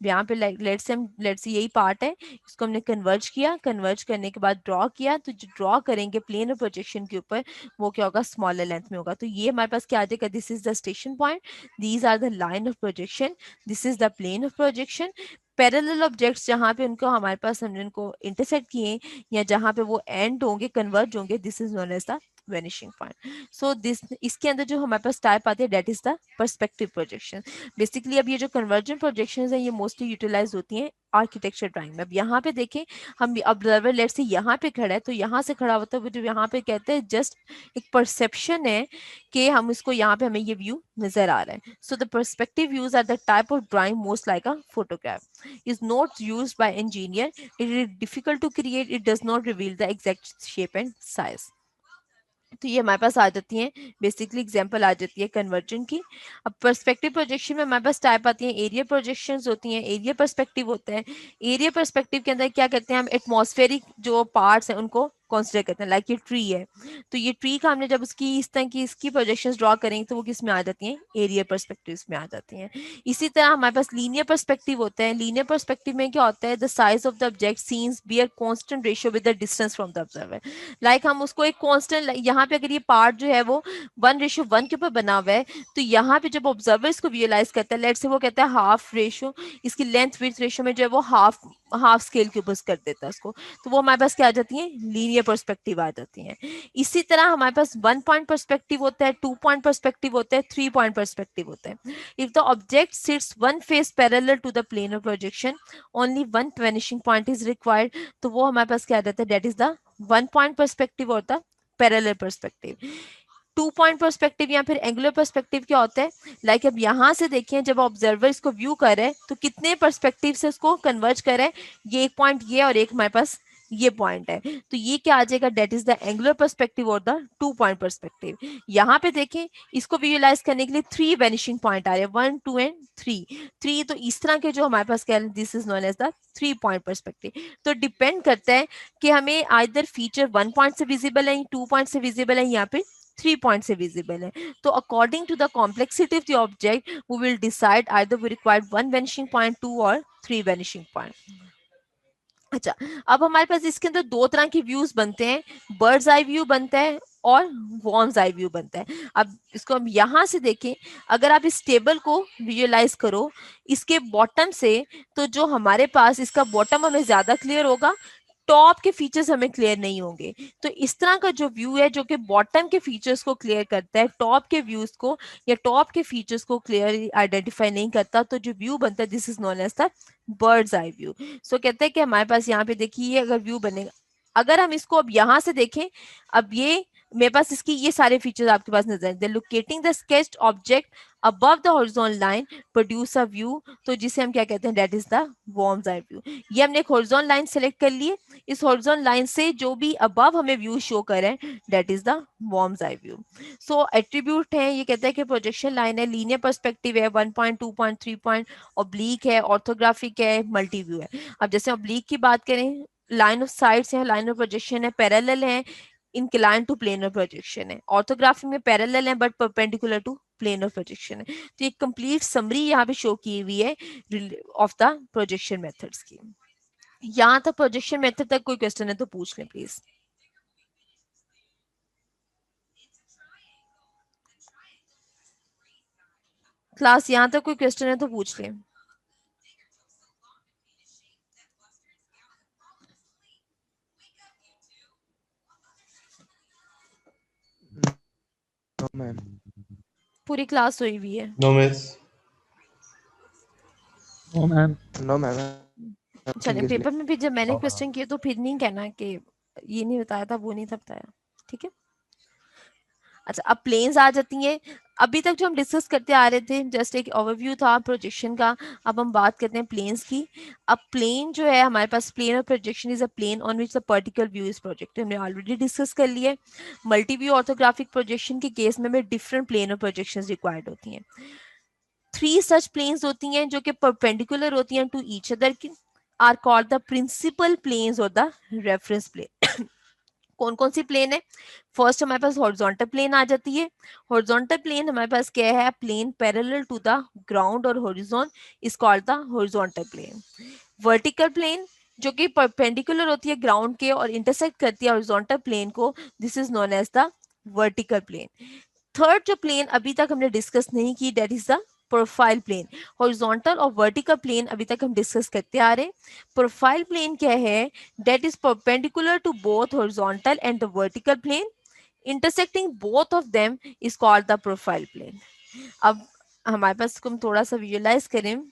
यहाँ पे लेट्स यही पार्ट है, इसको हमने कन्वर्ज किया, कन्वर्ज करने के बाद ड्रॉ किया, तो जो ड्रॉ करेंगे प्लेन और प्रोजेक्शन के ऊपर वो क्या होगा, स्मॉलर लेंथ में होगा। तो ये हमारे पास क्या आ जाएगा, this is the station point, these are the line of projection, this is the plane of projection. Parallel objects जहाँ पे उनको हमारे पास हमने उनको इंटरसेक्ट किए या जहाँ पे वो एंड होंगे, कन्वर्ज होंगे, this is known as the vanishing point. So this इसके अंदर जो हमारे पास टाइप आती है that is the perspective projection. Basically अब ये जो कन्वर्जेंट प्रोजेक्शंस हैं ये मोस्टली यूटिलाइज होती हैं आर्किटेक्चर ड्राइंग में। अब यहाँ पे देखें हम ऑब्जर्वर लेट से यहाँ पे खड़ा है तो यहाँ से खड़ा होता है, जो यहाँ पे कहते हैं जस्ट एक परसेप्शन है कि हम इसको यहाँ पे हमें ये व्यू नजर आ रहा है। So the perspective views are the type of drawing most like a photograph is not used by engineer. It is difficult to create. It does not reveal the exact shape and size. तो ये हमारे पास आ जाती है basically example आ जाती है conversion की। अब पर्सपेक्टिव प्रोजेक्शन में हमारे पास टाइप आती है, एरिया प्रोजेक्शंस होती हैं, एरिया पर्सपेक्टिव होता है। एरिया पर्सपेक्टिव के अंदर क्या कहते हैं हम, एटमॉस्फेरिक जो पार्ट्स हैं उनको कंसीडर करते हैं। लाइक ये ट्री है तो ये ट्री का हमने जब उसकी इस तरह की इसकी प्रोजेक्शंस ड्रॉ करेंगे तो वो किस में आ जाती हैं, एरिया पर्सपेक्टिव में आ जाती हैं। इसी तरह हमारे पास लीनियर पर्सपेक्टिव होता है। लीनियर पर्सपेक्टिव में क्या होता है, the size of the object seems bear constant ratio with the distance from the observer. Like हम उसको एक कांस्टेंट, यहाँ पे अगर ये पार्ट जो है वो 1:1 के ऊपर बना हुआ है तो यहाँ पे जब ऑब्जर्वर इसको विजुअलाइज करता है, लेट्स से वो कहता है हाफ रेशियो, इसकी लेंथ विड्थ रेशियो में जो है वो हाफ हाफ स्केल के ऊपर कर देता है उसको, तो वो हमारे पास क्या आ जाती है, लीनियर पर्सपेक्टिव आ जाती है। इसी तरह हमारे पास 1 पॉइंट पर्सपेक्टिव होता है, 2 पॉइंट पर्सपेक्टिव होता है, 3 पॉइंट पर्सपेक्टिव होता है। If the object sits one face parallel to the plane of projection, only one vanishing point is required, तो वो हमारे पास क्या आ जाता है, that is the 1 point perspective और the parallel perspective. 2 point perspective या फिर एंगुलर पर्सपेक्टिव क्या होता है, लाइक अब यहाँ से देखें, जब ऑब्जर्वर इसको व्यू कर रहे हैं तो कितने पर्सपेक्टिव से इसको कन्वर्ज कर रहे हैं, ये एक पॉइंट ये और एक हमारे पास ये पॉइंट है, तो ये क्या आ जाएगा, that is the angular perspective और द 2 पॉइंट पर्सपेक्टिव। यहाँ पे देखें, इसको विजुअलाइज करने के लिए 3 वैनिशिंग पॉइंट आ रहे हैं, 1 2 एंड 3, तो इस तरह के जो हमारे पास क्या, this is known as the 3 point perspective. तो डिपेंड करता है कि हमें आइदर फीचर 1 पॉइंट से विजिबल है, 2 पॉइंट से विजिबल है, या फिर 3 पॉइंट से विजिबल है। तो according to the complexity of the object we will decide either we require 1 vanishing point, 2 और 3 वैनिशिंग पॉइंट। अच्छा, अब हमारे पास इसके अंदर दो तरह के व्यूज बनते हैं, बर्ड्स आई व्यू बनता है और वॉर्म्स आई व्यू बनता है। अब इसको हम यहां से देखें, अगर आप इस टेबल को विजुअलाइज करो इसके बॉटम से, तो जो हमारे पास इसका बॉटम हमें ज्यादा क्लियर होगा, टॉप के फीचर्स हमें क्लियर नहीं होंगे। तो इस तरह का जो व्यू है जो कि बॉटम के फीचर्स को क्लियर करता है, टॉप के व्यूज को या टॉप के फीचर्स को क्लियर आइडेंटिफाई नहीं करता, तो जो व्यू बनता है this is known as the bird's eye view. So कहते हैं कि हमारे पास यहाँ पे देखिए अगर व्यू बनेगा, अगर हम इसको अब यहाँ से देखें, अब ये मेरे पास इसकी ये सारे फीचर्स आपके पास नजर आएंगे, locating the sketched object above the horizontal line produce a view, तो जिसे हम क्या कहते हैं, that is the worm's eye view. ये हमने एक हॉरिजॉन्टल लाइन सेलेक्ट कर लिए, इस हॉरिजॉन्टल लाइन से जो भी अबव हमें व्यू शो कर रहे हैं that is the worm's eye view. So attribute है, ये कहता है कि प्रोजेक्शन लाइन है, लीनियर पर्सपेक्टिव है, 1 पॉइंट 2 पॉइंट 3 पॉइंट, ऑब्लिक है, ऑर्थोग्राफिक है, मल्टी व्यू है। अब जैसे ऑब्लिक की बात करें, लाइन ऑफ साइड्स है, लाइन ऑफ प्रोजेक्शन है, पैरेलल है, incline to plane of projection है, ऑर्थोग्राफिक में पैरेलल है but perpendicular to plane of projection है। तो एक कंप्लीट समरी यहाँ पे शो की हुई है ऑफ द प्रोजेक्शन मेथड्स की। यहाँ तक प्रोजेक्शन मेथड तक कोई क्वेश्चन है तो पूछ लें प्लीज। क्लास यहाँ तक कोई क्वेश्चन है तो पूछ लें। No ma'am. पूरी क्लास हुई हुई है। No miss. No ma'am. No ma'am. चलिए, पेपर में भी जब मैंने क्वेश्चन किए तो फिर नहीं कहना कि ये नहीं बताया था, वो नहीं था बताया, ठीक है। अच्छा, अब प्लेन्स आ जाती हैं। अभी तक जो हम डिस्कस करते आ रहे थे जस्ट एक ओवरव्यू था प्रोजेक्शन का, अब हम बात करते हैं प्लेन्स की। अब प्लेन जो है हमारे पास, plane of projection is a plane on which the particular view is projected, हमने ऑलरेडी डिस्कस कर लिया है। मल्टी व्यू ऑर्थोग्राफिक प्रोजेक्शन के केस में हमें different plane of projection required होती हैं। 3 सच प्लेन्स होती हैं जो कि परपेंडिकुलर होती हैं टू ईच अदर की, are called the principal planes और द रेफरेंस प्लेन। कौन कौन सी प्लेन है, फर्स्ट हमारे पास हॉरिजॉन्टल प्लेन आ जाती है। हॉरिजॉन्टल प्लेन हमारे पास क्या है, plane parallel to the ground और horizon is called the horizontal plane. Vertical plane जो कि परपेंडिकुलर होती है ग्राउंड के और इंटरसेक्ट करती है हॉरिजॉन्टल प्लेन को, this is known as the vertical plane. Third जो प्लेन अभी तक हमने डिस्कस नहीं की, that is the profile plane. Horizontal और वर्टिकल प्लेन अभी तक हम डिस्कस करते आ रहे हैं। प्रोफाइल प्लेन क्या है, that is perpendicular to both horizontal and the vertical plane, intersecting both of them is called the profile plane। अब हमारे पास इसको हम थोड़ा सा विजुअलाइज करें,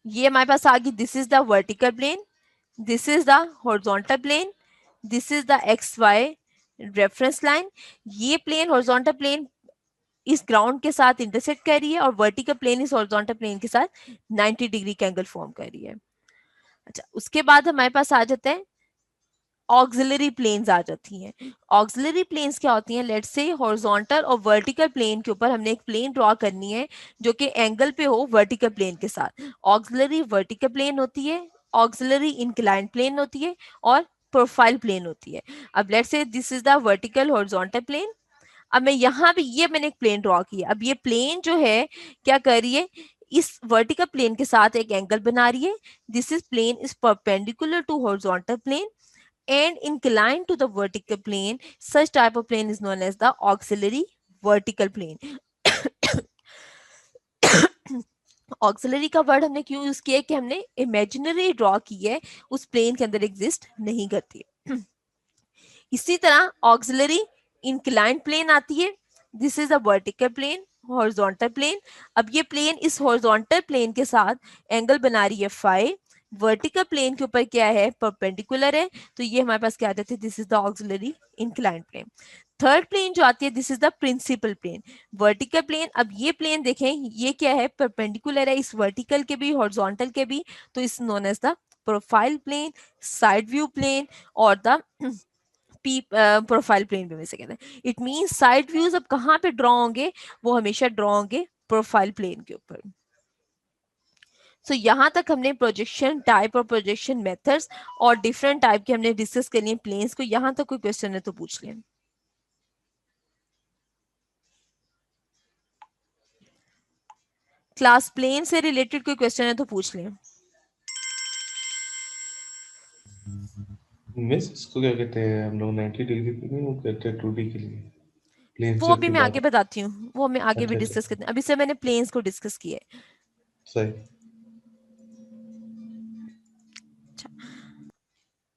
ये हमारे पास आ गई, this is the vertical plane, this is the horizontal plane, this is the x y reference line. ये प्लेन हॉरिजॉन्टल प्लेन इस ग्राउंड के साथ इंटरसेक्ट कर रही है और वर्टिकल प्लेन इस हॉरिजॉन्टल प्लेन के साथ 90 डिग्री का एंगल फॉर्म कर रही है। अच्छा, उसके बाद हमारे पास आ जाता है ऑक्सिलरी प्लेन्स आ जाती हैं। ऑक्सिलरी प्लेन्स क्या होती हैं, लेट्स से हॉरिजॉन्टल और वर्टिकल प्लेन के ऊपर हमने एक प्लेन ड्रॉ करनी है जो कि एंगल पे हो वर्टिकल प्लेन के साथ। ऑक्सिलरी वर्टिकल प्लेन होती है, ऑक्सिलरी इंक्लाइंड प्लेन होती है और प्रोफाइल प्लेन होती है। अब let's say this is the vertical horizontal plane. अब मैं यहाँ पे ये मैंने एक प्लेन ड्रॉ किया, अब ये प्लेन जो है क्या कर रही है, इस वर्टिकल प्लेन के साथ एक एंगल बना रही है। This is plane is perpendicular to horizontal plane and inclined to the vertical plane. Such type of plane is known as the auxiliary vertical plane। Auxiliary का वर्ड हमने क्यों यूज किया है कि हमने इमेजिनरी ड्रॉ की है, उस प्लेन के अंदर एग्जिस्ट नहीं करती है। इसी तरह ऑक्सिलरी इंक्लाइंड प्लेन आती है, this is a vertical plane, horizontal plane. अब ये प्लेन इस हॉरिजॉन्टल प्लेन के साथ एंगल बना रही है फाई, वर्टिकल प्लेन के ऊपर क्या है, परपेंडिकुलर है, तो ये हमारे पास क्या आ जाती है, this is the auxiliary inclined plane. Third plane जो आती है, this is the principal plane, vertical plane. अब ये प्लेन देखें, ये क्या है, परपेंडिकुलर है इस वर्टिकल के भी, हॉरिजॉन्टल के भी, तो is known as the profile plane, side view plane और द प्रोफाइल प्लेन भी में से कहते हैं। इट मीन साइड व्यूज अब कहाँ पे ड्रॉ होंगे, वो हमेशा ड्रॉ होंगे प्रोफाइल प्लेन के ऊपर। सो यहाँ तक हमने प्रोजेक्शन टाइप और प्रोजेक्शन मेथड्स और डिफरेंट टाइप के हमने डिस्कस कर लिए प्लेन्स को। यहाँ तक कोई क्वेश्चन है तो पूछ लें। क्लास प्लेन से रिलेटेड कोई क्वेश्चन है तो पूछ लें। मिस इसको क्या कहते हैं हम लोग 90 डिग्री पे नहीं, वो कहते हैं 2D के लिए प्लेन वो से भी के मैं बाद। आगे बताती हूँ, वो मैं आगे भी अच्छा डिस्कस करती हूँ, अभी से मैंने प्लेन्स को डिस्कस किया है। सही।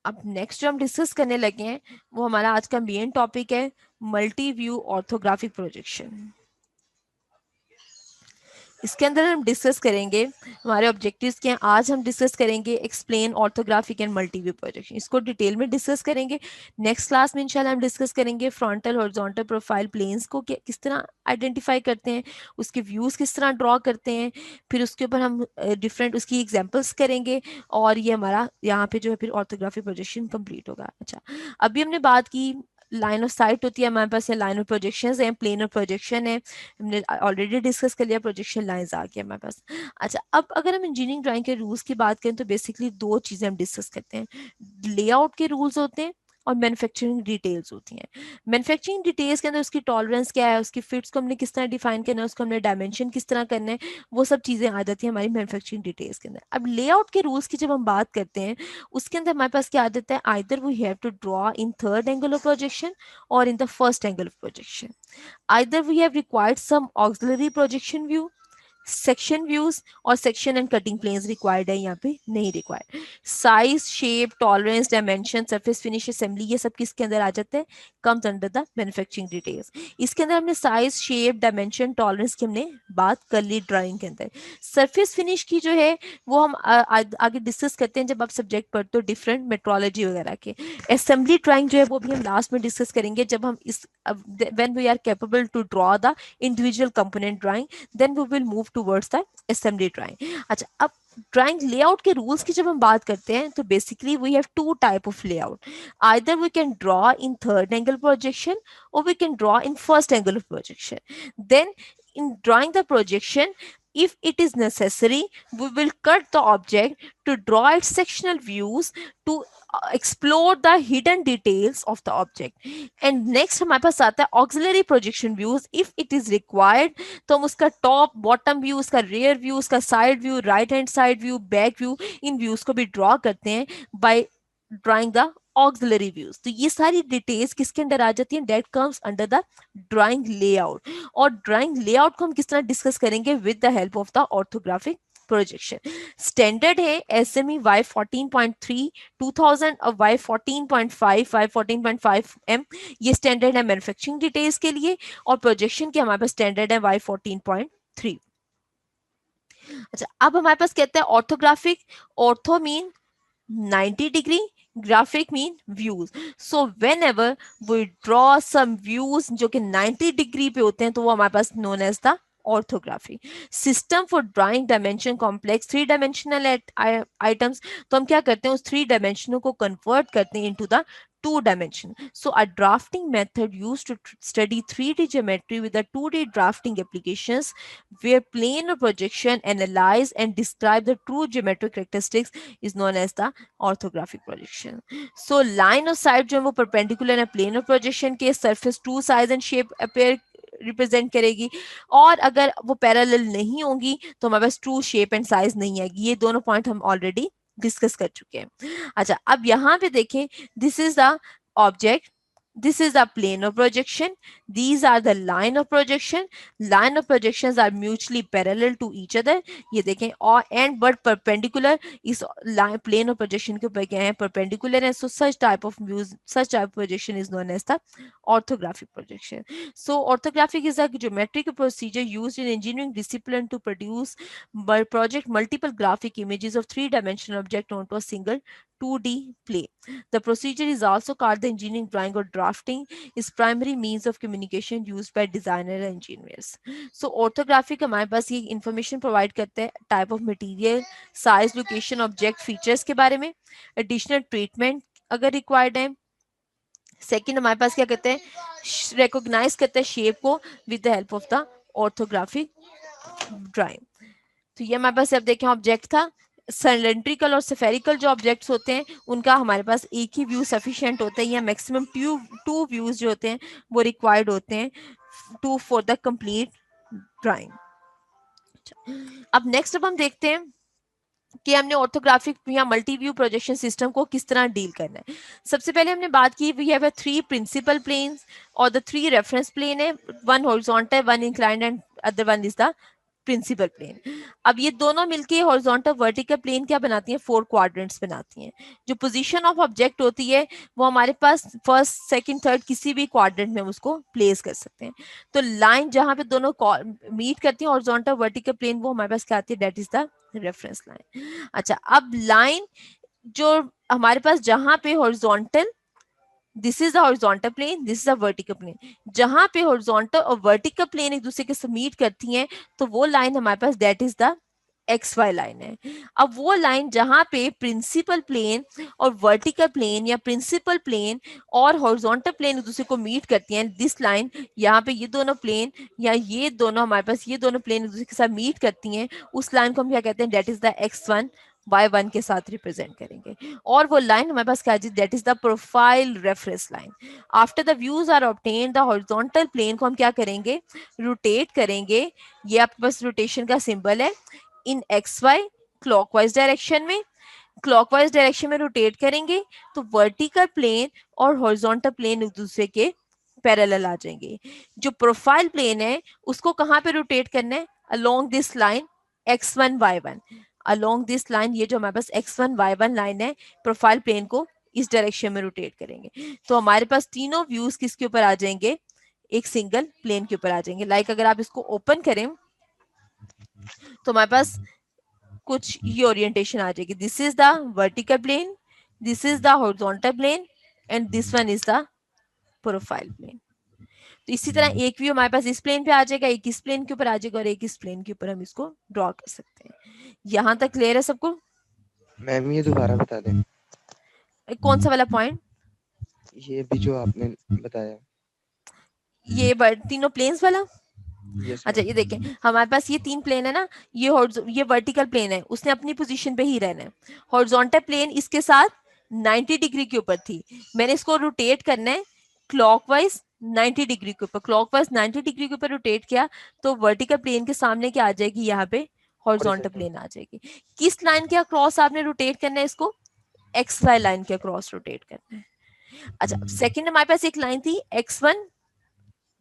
अब नेक्स्ट जो हम डिस्कस करने लगे हैं वो हमारा आज का मेन टॉपिक है, मल्टी व्यू ऑर्थोग्राफिक प्रोजेक्शन। इसके अंदर हम डिस्कस करेंगे हमारे ऑब्जेक्टिव्स क्या हैं। आज हम डिस्कस करेंगे explain orthographic and multi view projection, इसको डिटेल में डिस्कस करेंगे। नेक्स्ट क्लास में इंशाल्लाह हम डिस्कस करेंगे फ्रंटल हॉरिजॉन्टल प्रोफाइल प्लेन्स को किस तरह आइडेंटिफाई करते हैं, उसके व्यूज किस तरह ड्रॉ करते हैं, फिर उसके ऊपर हम डिफरेंट उसकी एग्जाम्पल्स करेंगे, और ये हमारा यहाँ पे जो है फिर ऑर्थोग्राफिक प्रोजेक्शन कंप्लीट होगा। अच्छा, अभी हमने बात की लाइन ऑफ साइट होती है हमारे पास, लाइन ऑफ प्रोजेक्शंस हैं, प्लेन ऑफ प्रोजेक्शन है, हमने ऑलरेडी डिस्कस कर लिया, प्रोजेक्शन लाइंस आ गई हमारे पास। अच्छा, अब अगर हम इंजीनियरिंग ड्राइंग के रूल्स की बात करें तो बेसिकली दो चीजें हम डिस्कस करते हैं, लेआउट के रूल्स होते हैं और मैन्युफैक्चरिंग डिटेल्स होती हैं। मैन्युफैक्चरिंग डिटेल्स के अंदर उसकी टॉलरेंस क्या है, उसकी फिट्स को हमने किस तरह डिफाइन करना है, उसको हमने डायमेंशन किस तरह करना है, वो सब चीजें आ जाती हैं हमारी मैन्युफैक्चरिंग डिटेल्स के अंदर। अब लेआउट के रूल्स की जब हम बात करते हैं उसके अंदर हमारे पास क्या आ जाता है, either we have to draw in third angle of projection और in the first angle of projection. Either we have required some auxiliary projection view, section views और section and cutting planes required है, यहाँ पे नहीं required. Size, shape, tolerance, dimension, surface finish, assembly, ये सब किसके अंदर आ जाते हैं, comes under the manufacturing details. इसके अंदर हमने साइज, शेप, डायमेंशन, टॉलरेंस की हमने बात कर ली ड्राइंग के अंदर। सरफेस फिनिश की जो है वो हम आगे डिस्कस करते हैं जब आप सब्जेक्ट पढ़ते हो डिफरेंट मेट्रोलॉजी वगैरह के। असेंबली ड्राइंग जो है वो भी हम लास्ट में डिस्कस करेंगे जब हम इस when we are capable to draw the individual component drawing, then we will move towards the assembly drawing. अच्छा, अब ड्राइंग लेआउट के रूल्स की जब हम बात करते हैं तो basically we have two type of layout, either we can draw in third angle projection और we can draw in first angle of projection. Then in drawing the projection, if it is necessary, we will cut the object to draw its sectional views to explore the hidden details of the object. And next हमारे पास आता है auxiliary projection views, if it is required तो हम उसका top bottom view, उसका rear view, उसका side view, right hand side view, back view, इन views को भी draw करते हैं by drawing the auxiliary views। तो ये सारी डिटेल्स किसके अंदर आ जाती हैं, that comes under the drawing layout. और ड्राइंग लेआउट को हम किस तरह डिस्कस करेंगे, with the help of the orthographic projection. Standard है SME Y14.3 2000 और Y14.5 Y14.5M, ये स्टैंडर्ड है मैन्युफैक्चरिंग डिटेल्स के लिए, और प्रोजेक्शन के हमारे पास स्टैंडर्ड है Y14.3। अच्छा, अब हमारे पास कहते हैं orthographic, ortho mean 90 degree, graphic mean views. So whenever we draw some views जो कि 90 degree पे होते हैं तो वो हमारे पास known as the orthography. System for drawing dimension complex 3-dimensional items, तो हम क्या करते हैं, उस 3 dimensional को convert करते हैं into the 2 dimension. So a drafting method used to study 3D geometry with the 2D drafting applications where plane or projection analyze and describe the true geometric characteristics is known as the orthographic projection. So line of site जो है वो perpendicular है plane of projection के, surface true size and shape appear represent करेगी, और अगर वो parallel नहीं होंगी तो हमारे पास ट्रू शेप एंड साइज नहीं आएगी। ये दोनों पॉइंट हम ऑलरेडी डिस्कस कर चुके हैं। अच्छा, अब यहाँ पे देखें, this is the object This is the plane of projection. These are the line of projection. Line of projections are mutually parallel to each other. ये देखें और and but perpendicular इस line plane of projection के ऊपर क्या है perpendicular है. So such type of views, such type of projection is known as the orthographic projection. So orthographic is a geometric procedure used in engineering discipline to produce project multiple graphic images of three-dimensional object onto a single 2D plane. The procedure is also called the engineering drawing or drafting, is primary means of communication used by designer and engineers. So orthographic हमारे पास ये information provide करते हैं type of material, size, location, object, features के बारे में, additional treatment अगर required है. Second हमारे पास क्या कहते हैं रिकॉग्नाइज करते हैं शेप को with the help of the orthographic drawing. तो ये हमारे पास अब देखें ऑब्जेक्ट था. सिलेंड्रिकल और स्फेरिकल जो ऑब्जेक्ट्स होते हैं उनका हमारे पास एक ही व्यू सफिशिएंट होता है या मैक्सिमम टू व्यूज जो होते हैं वो रिक्वायर्ड होते हैं to for the complete drawing. अब नेक्स्ट अब हम देखते हैं कि हमने ऑर्थोग्राफिक या मल्टी व्यू प्रोजेक्शन सिस्टम को किस तरह डील करना है. सबसे पहले हमने बात की वी हैव 3 प्रिंसिपल प्लेन्स और द 3 रेफरेंस प्लेन है, one horizontal, one inclined and other one is the principal plane. अब ये दोनों मिलके हॉरिजॉन्टल वर्टिकल प्लेन क्या बनाती हैं, 4 क्वाड्रेंट्स बनाती हैं. जो पोजीशन ऑफ ऑब्जेक्ट होती है वो हमारे पास फर्स्ट सेकंड थर्ड किसी भी क्वाड्रेंट में हम उसको प्लेस कर सकते हैं. तो लाइन जहां पे दोनों मीट करती है हॉरिजॉन्टल वर्टिकल प्लेन वो हमारे पास क्या आती है, that is the reference line. अच्छा, अब लाइन जो हमारे पास जहां पे horizontal, this is the horizontal plane, this is the vertical plane, जहां पे हॉरिजॉन्टल और वर्टिकल प्लेन एक दूसरे के साथ मीट करती हैं तो वो लाइन हमारे पास that is the x Y line है. अब वो लाइन जहां पे प्रिंसिपल प्लेन और वर्टिकल प्लेन या प्रिंसिपल प्लेन और हॉरिजॉन्टल प्लेन एक दूसरे को मीट करती हैं, दिस लाइन यहाँ पे ये दोनों प्लेन या ये दोनों हमारे पास ये दोनों प्लेन एक दूसरे के साथ मीट करती हैं, उस लाइन को हम क्या कहते हैं, that is the x1 y1 के साथ रिप्रेजेंट करेंगे. और वो लाइन हमारे पास क्या है, that is the profile reference line. After the views are obtain the horizontal plane को हम क्या करेंगे, रोटेट करेंगे. ये आपके पास रोटेशन का सिंबल है. इन XY क्लॉकवाइज डायरेक्शन में, क्लॉकवाइज डायरेक्शन में रोटेट करेंगे तो वर्टिकल प्लेन और हॉरिजॉन्टल प्लेन एक दूसरे के पैरेलल आ जाएंगे. जो प्रोफाइल प्लेन है उसको कहाँ पे रोटेट करना है, along this line x1 y1, along this line, ये जो हमारे पास x1 y1 लाइन है प्रोफाइल प्लेन को इस डायरेक्शन में रोटेट करेंगे. तो हमारे पास तीनों व्यूज किसके ऊपर आ जाएंगे, एक सिंगल प्लेन के ऊपर आ जाएंगे. लाइक अगर आप इसको ओपन करें तो हमारे पास कुछ ये ओरिएंटेशन आ जाएगी. This is the vertical plane, this is the horizontal plane and this one is the profile plane. तो इसी तरह एक व्यू हमारे पास इस प्लेन पे आ जाएगा, एक इस प्लेन के ऊपर आ जाएगा और एक इस प्लेन के ऊपर हम इसको ड्रॉ कर सकते हैं. यहाँ तक क्लियर है सबको? मैम ये दोबारा बता दें. कौन सा वाला पॉइंट? ये भी जो आपने बताया, ये तीनों प्लेन्स वाला. yes, अच्छा, ये देखें हमारे पास ये 3 प्लेन है ना, ये वर्टिकल प्लेन है, उसने अपनी पोजीशन पे ही रहना है. हॉरिजॉन्टल प्लेन इसके साथ 90 डिग्री के ऊपर थी, मैंने इसको रोटेट करना है क्लॉकवाइज 90 डिग्री के ऊपर. क्लॉकवाइज 90 डिग्री के ऊपर रोटेट किया तो वर्टिकल प्लेन के सामने क्या आ जाएगी, यहाँ पे हॉरिजॉन्टल प्लेन आ जाएगी. किस लाइन के अक्रॉस आपने रोटेट करना है इसको, एक्स वाई लाइन के अक्रॉस रोटेट करना है. अच्छा, सेकंड हमारे पास एक लाइन थी x1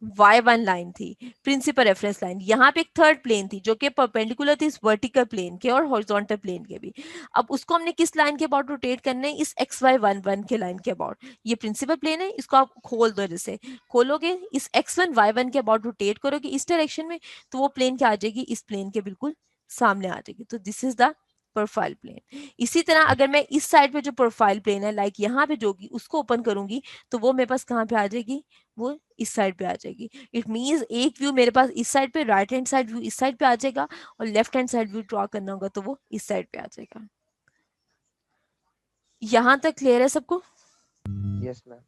y1 लाइन थी, प्रिंसिपल रेफरेंस लाइन. यहाँ पे एक थर्ड प्लेन थी जो कि परपेंडिकुलर थी इस वर्टिकल प्लेन के और हॉरिजॉन्टल प्लेन के भी. अब उसको हमने किस लाइन के अबाउट रोटेट करना है, इस xy11 के लाइन के अबाउट. ये प्रिंसिपल प्लेन है, इसको आप खोल दो, जैसे खोलोगे इस x1 y1 के अबाउट रोटेट करोगे इस डायरेक्शन में तो वो प्लेन क्या आ जाएगी, इस प्लेन के बिल्कुल सामने आ जाएगी. तो this is the profile plane. इसी तरह अगर मैं इस साइड पे जो प्रोफाइल प्लेन है लाइक यहाँ पे जोगी उसको ओपन करूंगी तो वो मेरे पास कहाँ पे आ जाएगी, वो इस साइड पे आ जाएगी. इट मींस एक व्यू मेरे पास इस साइड पे, राइट हैंड साइड व्यू इस साइड पे आ जाएगा और left hand side view draw करना होगा तो वो इस साइड पे आ जाएगा. यहां तक क्लियर है सबको? Yes ma'am.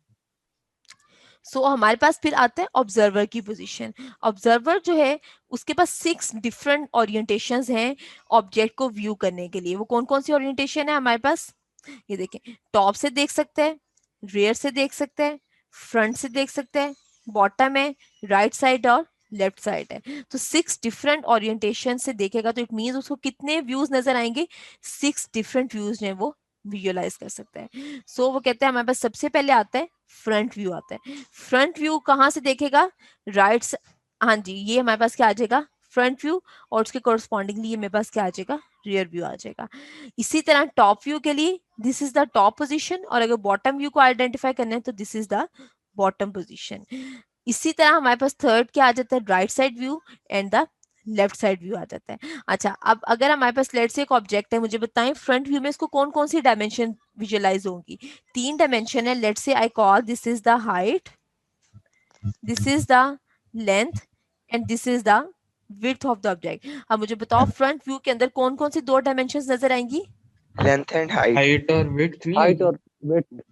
सो हमारे पास फिर आता है ऑब्जर्वर की पोजीशन. ऑब्जर्वर जो है उसके पास 6 डिफरेंट ओरिएंटेशंस हैं ऑब्जेक्ट को व्यू करने के लिए. वो कौन कौन सी ओरिएंटेशन है हमारे पास, ये देखें. टॉप से देख सकते हैं, रेयर से देख सकते हैं, फ्रंट से देख सकते हैं, बॉटम है, राइट साइड और लेफ्ट साइड है. तो 6 डिफरेंट ओरिएंटेशन से देखेगा तो इट मींस उसको कितने व्यूज नजर आएंगे, 6 डिफरेंट व्यूज जो है वो विजुअलाइज कर सकता है. सो वो कहते हैं हमारे पास सबसे पहले आता है फ्रंट व्यू आता है। फ्रंट व्यू कहाँ से देखेगा? राइट, हाँ जी, ये हमारे पास क्या आ जाएगा? फ्रंट व्यू, और उसके कोरस्पॉन्डिंगली ये मेरे पास क्या आ जाएगा? रियर व्यू आ जाएगा। इसी तरह टॉप व्यू के लिए this is the top position, और अगर बॉटम व्यू को आइडेंटिफाई करना है तो this is the bottom position. इसी तरह हमारे पास थर्ड क्या आ जाता है? Right side view and the left side view आ जाता है। अच्छा, अब अगर हमारे पास लेट से एक ऑब्जेक्ट है, मुझे बताएं फ्रंट व्यू में इसको कौन कौन सी डायमेंशन विजुअलाइज होंगी? 3 डायमेंशन है। लेट से I call this is the height, this is the length and this is the width of the object. अब मुझे बताओ फ्रंट व्यू के अंदर कौन कौन सी 2 डायमेंशन नजर आएंगी? Length and height. हाइट और विड्थ नहीं हाइट है? और वेट।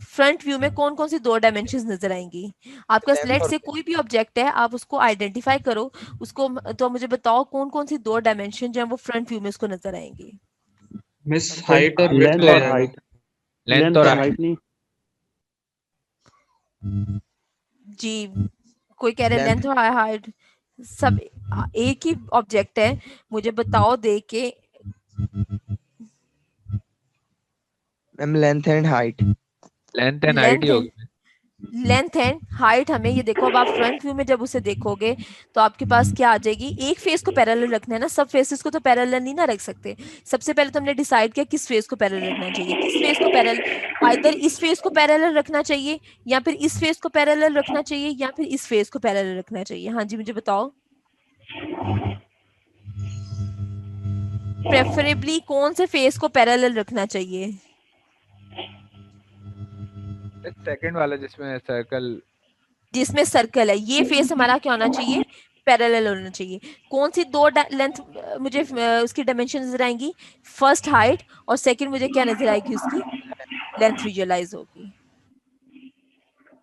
फ्रंट व्यू में कौन कौन सी 2 डायमेंशंस नजर आएंगी आपका? लेंथ लेट और से कोई भी ऑब्जेक्ट है, आप उसको आइडेंटिफाई करो उसको, तो मुझे बताओ कौन कौन सी 2 डायमेंशन जो है वो फ्रंट व्यू में उसको नजर आएंगी? मिस हाइट और विड्थ लेंथ हो और जाएगा। हाइट, लेंथ लेंथ और और हाइट। हाइट नहीं। जी, कोई कह रहे लेंथ। लेंथ और हाइट, सब एक ही ऑब्जेक्ट है। मुझे बताओ देख के। Ma'am length and height. Length and height he length होगी। लेंथ एंड हाइट हमें ये देखो, अब आप फ्रंट व्यू में जब उसे देखोगे तो आपके पास क्या आ जाएगी? एक फेस को पैरेलल रखना है ना, सब फेसेस को तो पैरेलल नहीं ना रख सकते। सबसे पहले तो हमने डिसाइड किया किस फेस को पैरेलल रखना चाहिए। किस फेस को पैरेलल? आइदर इस फेस को पैरेलल रखना चाहिए, या फिर इस फेस को पैरेलल रखना चाहिए, या फिर इस फेस को पैरेलल रखना चाहिए। हाँ जी, मुझे बताओ प्रेफरेबली कौन से फेस को पैरेलल रखना चाहिए? सेकंड वाला जिसमें सर्कल। जिसमें सर्कल है, ये फेस हमारा क्या होना चाहिए? पैरेलल होना चाहिए। कौन सी 2 लेंथ मुझे उसकी डायमेंशन नजर आएंगी? फर्स्ट हाइट, और सेकंड मुझे क्या नजर आएगी? उसकी लेंथ विजुअलाइज होगी।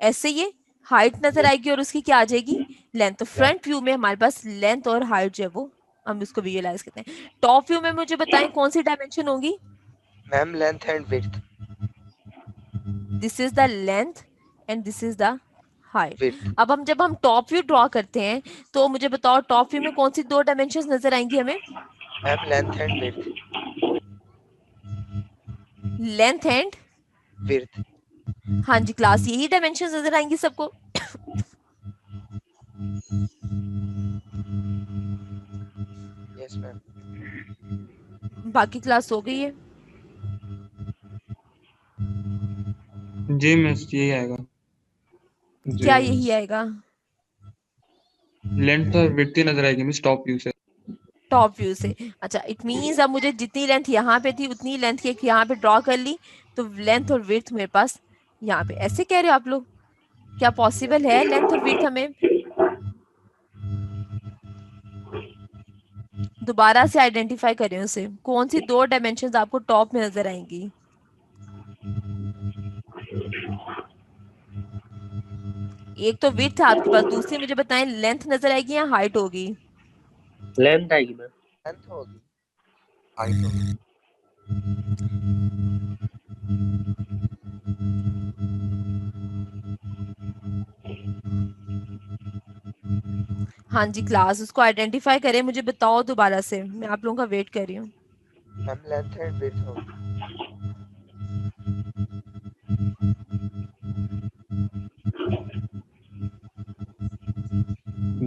ऐसे ये हाइट नजर आएगी और उसकी क्या आ जाएगी? लेंथ। तो फ्रंट व्यू में हमारे पास लेंथ और हाइट जो है वो हम इसको विजुअलाइज करते हैं। टॉप व्यू में मुझे बताएं कौन सी डायमेंशन होगी? Ma'am length and width. This is the length and this is the height. Width. अब हम जब हम टॉप व्यू ड्रॉ करते हैं तो मुझे बताओ टॉप व्यू में कौन सी 2 डायमेंशंस नजर आएंगी हमें? Ma'am length and width. Length and, width. हाँ जी क्लास, यही डायमेंशंस नजर आएंगी सबको। Yes ma'am. बाकी क्लास हो गई है? जी मिस यही आएगा। क्या यही आएगा? लेंथ और विड्थ ही नजर आएगी मिस टॉप व्यू से। टॉप व्यू से। अच्छा, इट मींस अब मुझे जितनी लेंथ यहाँ पे थी उतनी लेंथ की यहाँ पे ड्रॉ कर ली, तो लेंथ और विड्थ मेरे पास यहाँ पे। ऐसे कह रहे हो आप लोग? क्या पॉसिबल है लेंथ और विड्थ हमें दोबारा से आइडेंटिफाई करें? उसे कौन सी 2 डायमेंशंस आपको टॉप में नजर आएंगी? एक तो विड्थ है आपके पास, दूसरी मुझे बताएं लेंथ नजर आएगी या हाइट होगी? लेंथ आएगी मैम। लेंथ होगी। हाइट होगी। हाँ जी क्लास, उसको आइडेंटिफाई करें, मुझे बताओ दोबारा से, मैं आप लोगों का वेट कर रही हूँ। मैम लेंथ एंड विड्थ होगी।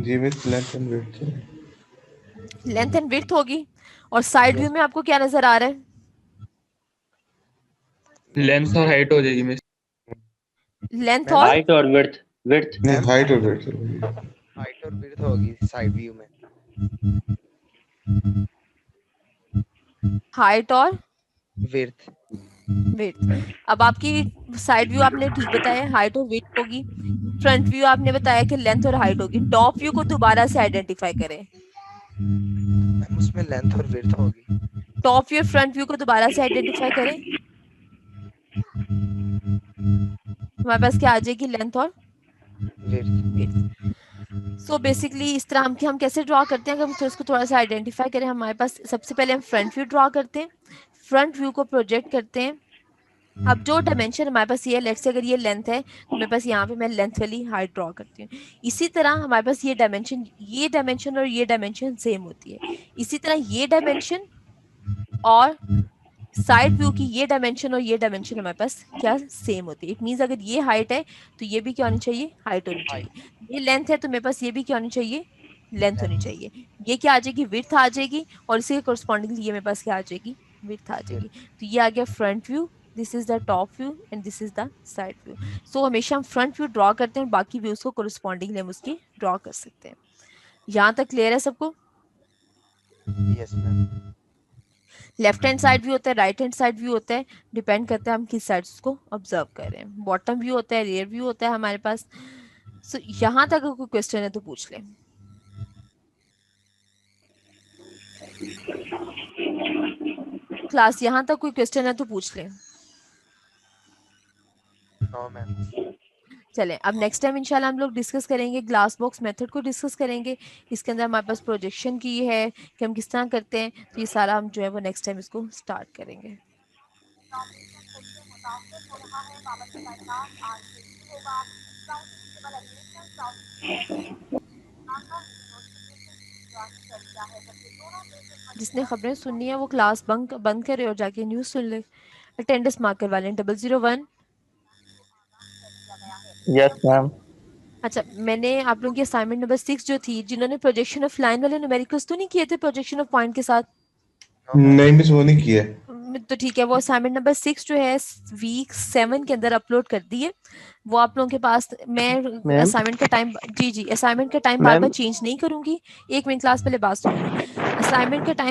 जी miss length and width. Length and width होगी। और साइड व्यू में आपको क्या नजर आ रहा है? लेंथ और हाइट हो जाएगी मिस। लेंथ और हाइट और विड्थ, विड्थ नहीं हाइट और विड्थ। हाइट और विड्थ होगी साइड व्यू में। हाइट और विड्थ। विड्थ। अब आपकी साइड व्यू आपने ठीक बताया, हाइट और विड्थ होगी। फ्रंट व्यू आपने बताया कि लेंथ और हाइट होगी। टॉप व्यू को दोबारा से आइडेंटिफाई करें। मैम उसमें लेंथ और विड्थ होगी। टॉप व्यू फ्रंट व्यू को दोबारा से आइडेंटिफाई करें। हमारे पास क्या आ जाएगी? लेंथ और विड्थ। सो बेसिकली इस तरह हम कैसे ड्रॉ करते हैं, अगर हम इसको थोड़ा सा आइडेंटिफाई करें। हमारे पास सबसे पहले हम फ्रंट व्यू ड्रॉ करते हैं, फ्रंट व्यू को प्रोजेक्ट करते हैं। अब जो डायमेंशन हमारे पास ये है, लेट्स से अगर ये लेंथ है तो मेरे पास यहाँ पे मैं लेंथ वाली हाइट ड्रॉ करती हूँ। इसी तरह हमारे पास ये डायमेंशन और ये डायमेंशन सेम होती है। इसी तरह ये डायमेंशन और साइड व्यू की ये डायमेंशन और ये डायमेंशन हमारे पास क्या सेम होती है। इट मींस अगर ये हाइट है तो ये भी क्या होनी चाहिए, हाइट होनी चाहिए। ये लेंथ है तो मेरे पास ये भी क्या होनी चाहिए, लेंथ होनी चाहिए। ये क्या आ जाएगी, विड्थ आ जाएगी, और इसी के कोरस्पॉन्डिंगली ये मेरे पास क्या आ जाएगी, विड्थ आ जाएगी। तो ये आ गया front view, this is the top view and this is the side view. So हमेशा हम फ्रंट व्यू ड्रॉ करते हैं और बाकी व्यूज को कोरस्पॉन्डिंगली हम उसकी ड्रॉ कर सकते हैं। यहाँ तक क्लियर है सबको? Yes ma'am. Left hand side view होता है, राइट हैंड साइड व्यू होता है, डिपेंड करता है हम किस साइड को ऑब्जर्व कर रहे हैं। बॉटम व्यू होता है, रियर व्यू होता है हमारे पास। सो यहाँ तक अगर कोई क्वेश्चन है तो पूछ लें। क्लास यहाँ तक कोई क्वेश्चन है तो पूछ लें। No ma'am. चलें, अब नेक्स्ट टाइम इंशाल्लाह हम लोग डिस्कस करेंगे, ग्लास बॉक्स मेथड को डिस्कस करेंगे। इसके अंदर हमारे पास प्रोजेक्शन की है कि हम किस तरह करते हैं, तो ये सारा हम जो है वो नेक्स्ट टाइम इसको स्टार्ट करेंगे। जिसने खबरें सुननी है वो क्लास बंद करे और जाके न्यूज़ सुन ले। अटेंडेंस मार्कर वाले 001। Yes ma'am. अच्छा, मैंने आप लोगों की असाइनमेंट नंबर 6 जो थी, जिन्होंने प्रोजेक्शन ऑफ लाइन वाले न्यूमेरिकल्स तो नहीं किए थे प्रोजेक्शन ऑफ पॉइंट के साथ? नहीं मिस, वो नहीं किया है। तो ठीक है, वो असाइनमेंट नंबर 6 जो है वीक 7 के अंदर अपलोड कर दी है। वो आप लोगों के पास, मैं असाइनमेंट का टाइम, जी असाइनमेंट का टाइम बार बार चेंज नहीं करूंगी। एक मिनट क्लास, पहले बात सुनिए। असाइनमेंट का टाइम